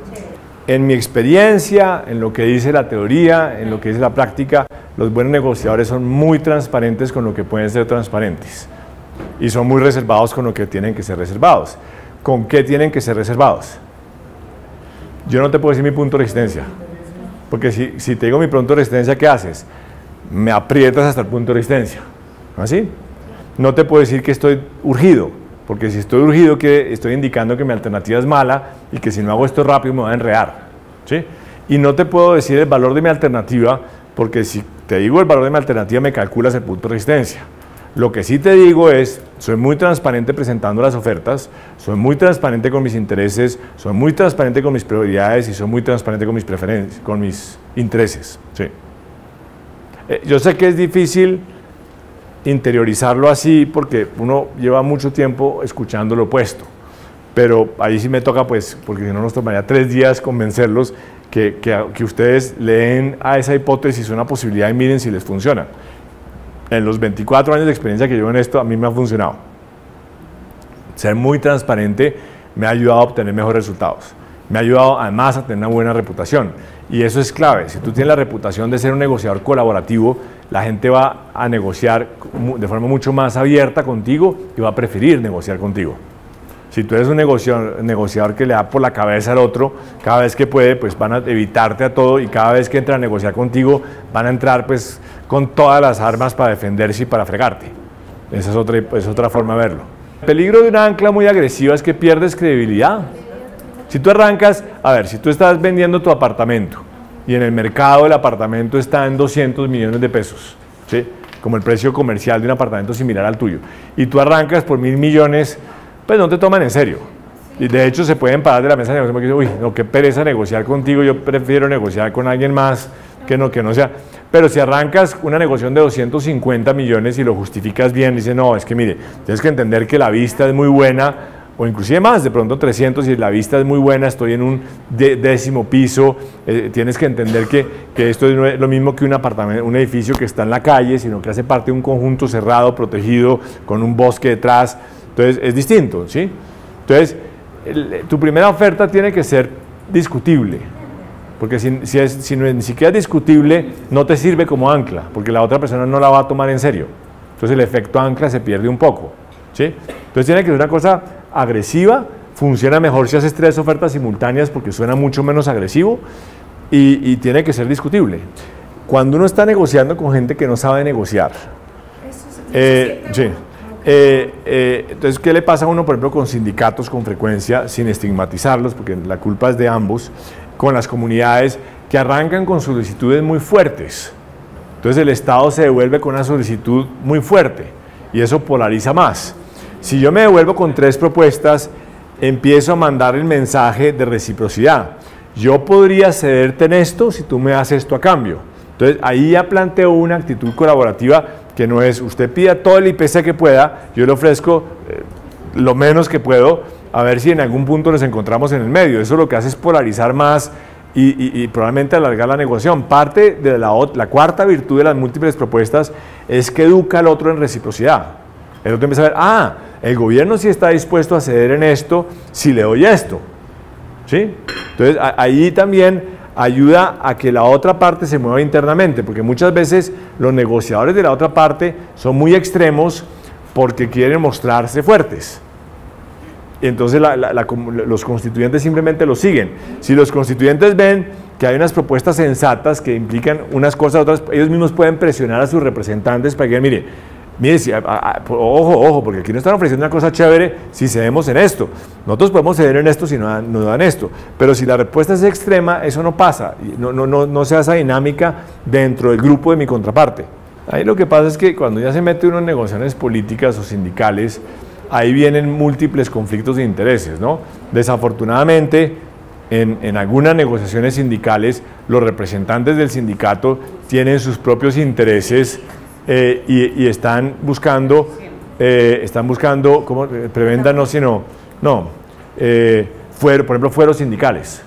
en mi experiencia, en lo que dice la teoría, en lo que dice la práctica, los buenos negociadores son muy transparentes con lo que pueden ser transparentes y son muy reservados con lo que tienen que ser reservados. ¿Con qué tienen que ser reservados? Yo no te puedo decir mi punto de resistencia, porque si te digo mi punto de resistencia, ¿qué haces? Me aprietas hasta el punto de resistencia, ¿así? No te puedo decir que estoy urgido, porque si estoy urgido, que estoy indicando que mi alternativa es mala y que si no hago esto rápido me voy a enredar, ¿sí? Y no te puedo decir el valor de mi alternativa, porque si te digo el valor de mi alternativa me calculas el punto de resistencia. Lo que sí te digo es, soy muy transparente presentando las ofertas, soy muy transparente con mis intereses, soy muy transparente con mis prioridades y soy muy transparente con mis preferencias, con mis intereses, ¿sí? Yo sé que es difícil interiorizarlo así porque uno lleva mucho tiempo escuchando lo opuesto, pero ahí sí me toca, pues, porque si no nos tomaría 3 días convencerlos que ustedes leen a esa hipótesis una posibilidad y miren si les funciona. En los 24 años de experiencia que llevo en esto, a mí me ha funcionado. Ser muy transparente me ha ayudado a obtener mejores resultados. Me ha ayudado además a tener una buena reputación. Y eso es clave. Si tú tienes la reputación de ser un negociador colaborativo, la gente va a negociar de forma mucho más abierta contigo y va a preferir negociar contigo. Si tú eres un negociador que le da por la cabeza al otro, cada vez que puede, pues van a evitarte a todo y cada vez que entra a negociar contigo, van a entrar pues con todas las armas para defenderse y para fregarte. Esa es otra forma de verlo. El peligro de una ancla muy agresiva es que pierdes credibilidad. Si tú arrancas, a ver, si tú estás vendiendo tu apartamento y en el mercado el apartamento está en 200 millones de pesos, ¿sí? Como el precio comercial de un apartamento similar al tuyo, y tú arrancas por 1.000 millones, pues no te toman en serio. Y de hecho se pueden parar de la mesa de negociación porque dicen, uy, no, qué pereza negociar contigo, yo prefiero negociar con alguien más que no sea. Pero si arrancas una negociación de 250 millones y lo justificas bien, dices, no, es que mire, tienes que entender que la vista es muy buena, o inclusive más, de pronto 300, y la vista es muy buena, estoy en un 10º piso, tienes que entender que esto no es lo mismo que un apartamento, un edificio que está en la calle, sino que hace parte de un conjunto cerrado, protegido, con un bosque detrás. Entonces es distinto, ¿sí? Entonces, tu primera oferta tiene que ser discutible, porque si ni siquiera es discutible, no te sirve como ancla, porque la otra persona no la va a tomar en serio. Entonces el efecto ancla se pierde un poco, ¿sí? Entonces tiene que ser una cosa agresiva, funciona mejor si haces 3 ofertas simultáneas porque suena mucho menos agresivo y tiene que ser discutible. Cuando uno está negociando con gente que no sabe negociar, sí. Entonces, ¿qué le pasa a uno, por ejemplo, con sindicatos con frecuencia, sin estigmatizarlos, porque la culpa es de ambos, con las comunidades que arrancan con solicitudes muy fuertes? Entonces el Estado se devuelve con una solicitud muy fuerte y eso polariza más. Si yo me devuelvo con 3 propuestas, empiezo a mandar el mensaje de reciprocidad. Yo podría cederte en esto si tú me das esto a cambio. Entonces, ahí ya planteo una actitud colaborativa que no es usted pida todo el IPC que pueda, yo le ofrezco lo menos que puedo, a ver si en algún punto nos encontramos en el medio. Eso lo que hace es polarizar más y probablemente alargar la negociación. Parte de la cuarta virtud de las múltiples propuestas es que educa al otro en reciprocidad. El otro empieza a ver, el gobierno sí está dispuesto a ceder en esto si le doy esto. ¿Sí? Entonces, ahí también ayuda a que la otra parte se mueva internamente, porque muchas veces los negociadores de la otra parte son muy extremos porque quieren mostrarse fuertes. Entonces los constituyentes simplemente lo siguen. Si los constituyentes ven que hay unas propuestas sensatas que implican unas cosas, otras, ellos mismos pueden presionar a sus representantes para que digan, mire, ojo, porque aquí nos están ofreciendo una cosa chévere si cedemos en esto. Nosotros podemos ceder en esto si no dan esto. Pero si la respuesta es extrema, eso no pasa. No se hace esa dinámica dentro del grupo de mi contraparte. Ahí lo que pasa es que cuando ya se mete uno en negociaciones políticas o sindicales, ahí vienen múltiples conflictos de intereses, ¿no? Desafortunadamente, en algunas negociaciones sindicales, los representantes del sindicato tienen sus propios intereses y están buscando, ¿cómo? Prebenda no, sino, por ejemplo, fueros sindicales.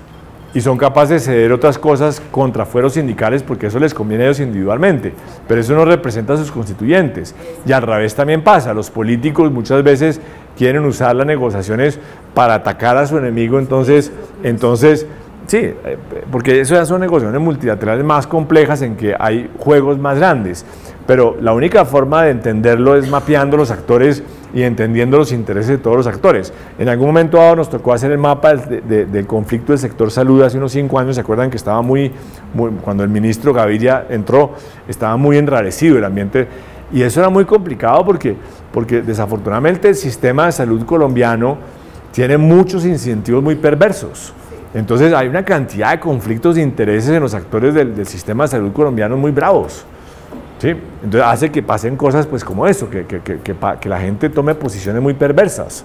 Y son capaces de ceder otras cosas contra fueros sindicales porque eso les conviene a ellos individualmente, pero eso no representa a sus constituyentes. Y al revés también pasa, los políticos muchas veces quieren usar las negociaciones para atacar a su enemigo, entonces sí, porque eso ya son negociaciones multilaterales más complejas en que hay juegos más grandes, pero la única forma de entenderlo es mapeando los actores y entendiendo los intereses de todos los actores. En algún momento dado nos tocó hacer el mapa del conflicto del sector salud hace unos 5 años, ¿se acuerdan que estaba cuando el ministro Gaviria entró, estaba muy enrarecido el ambiente? Y eso era muy complicado porque desafortunadamente el sistema de salud colombiano tiene muchos incentivos muy perversos. Entonces hay una cantidad de conflictos de intereses en los actores del sistema de salud colombiano muy bravos. ¿Sí? Entonces hace que pasen cosas pues como eso, que la gente tome posiciones muy perversas.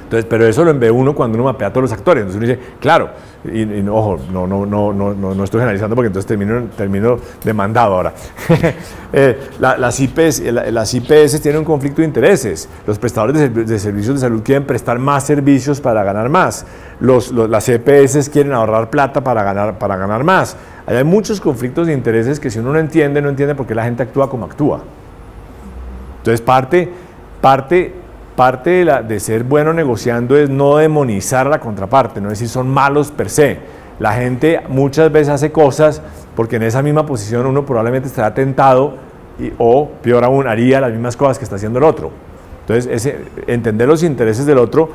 Entonces, pero eso lo ve uno cuando uno mapea a todos los actores. Entonces uno dice, claro, ojo, no estoy generalizando porque entonces termino demandado ahora. Las IPS tienen un conflicto de intereses. Los prestadores de servicios de salud quieren prestar más servicios para ganar más. Las EPS quieren ahorrar plata para ganar más. Hay muchos conflictos de intereses que si uno no entiende por qué la gente actúa como actúa. Entonces parte de ser bueno negociando es no demonizar a la contraparte, no decir son malos per se. La gente muchas veces hace cosas porque en esa misma posición uno probablemente estará tentado o peor aún haría las mismas cosas que está haciendo el otro. Entonces entender los intereses del otro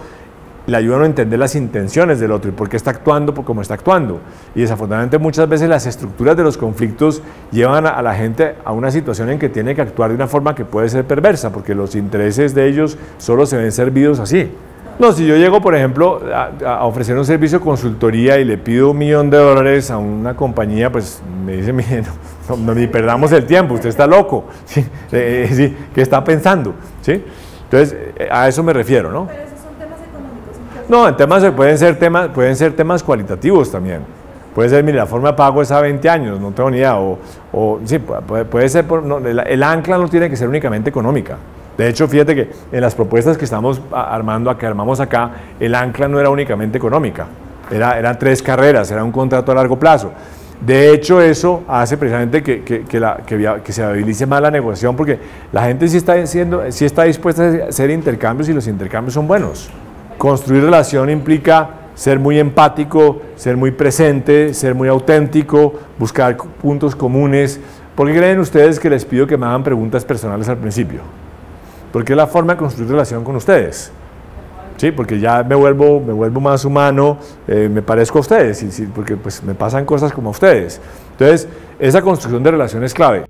le ayuda a entender las intenciones del otro y por qué está actuando como está actuando. Y desafortunadamente muchas veces las estructuras de los conflictos llevan a la gente a una situación en que tiene que actuar de una forma que puede ser perversa, porque los intereses de ellos solo se ven servidos así. No, si yo llego, por ejemplo, a ofrecer un servicio de consultoría y le pido $1 millón a una compañía, pues me dice, mire, ni perdamos el tiempo, usted está loco, ¿sí? ¿Qué está pensando? ¿Sí? Entonces, a eso me refiero, ¿no? No, pueden ser temas cualitativos también. Puede ser, mire, la forma de pago es a 20 años, no tengo ni idea. Sí, puede ser, el ancla no tiene que ser únicamente económica. De hecho, fíjate que en las propuestas que estamos armamos acá, el ancla no era únicamente económica. Eran 3 carreras, era un contrato a largo plazo. De hecho, eso hace precisamente que se habilice más la negociación, porque la gente sí está dispuesta a hacer intercambios y los intercambios son buenos. Construir relación implica ser muy empático, ser muy presente, ser muy auténtico, buscar puntos comunes. ¿Por qué creen ustedes que les pido que me hagan preguntas personales al principio? Porque es la forma de construir relación con ustedes. Sí, porque ya me vuelvo más humano, me parezco a ustedes, porque pues me pasan cosas como a ustedes. Entonces, esa construcción de relación es clave.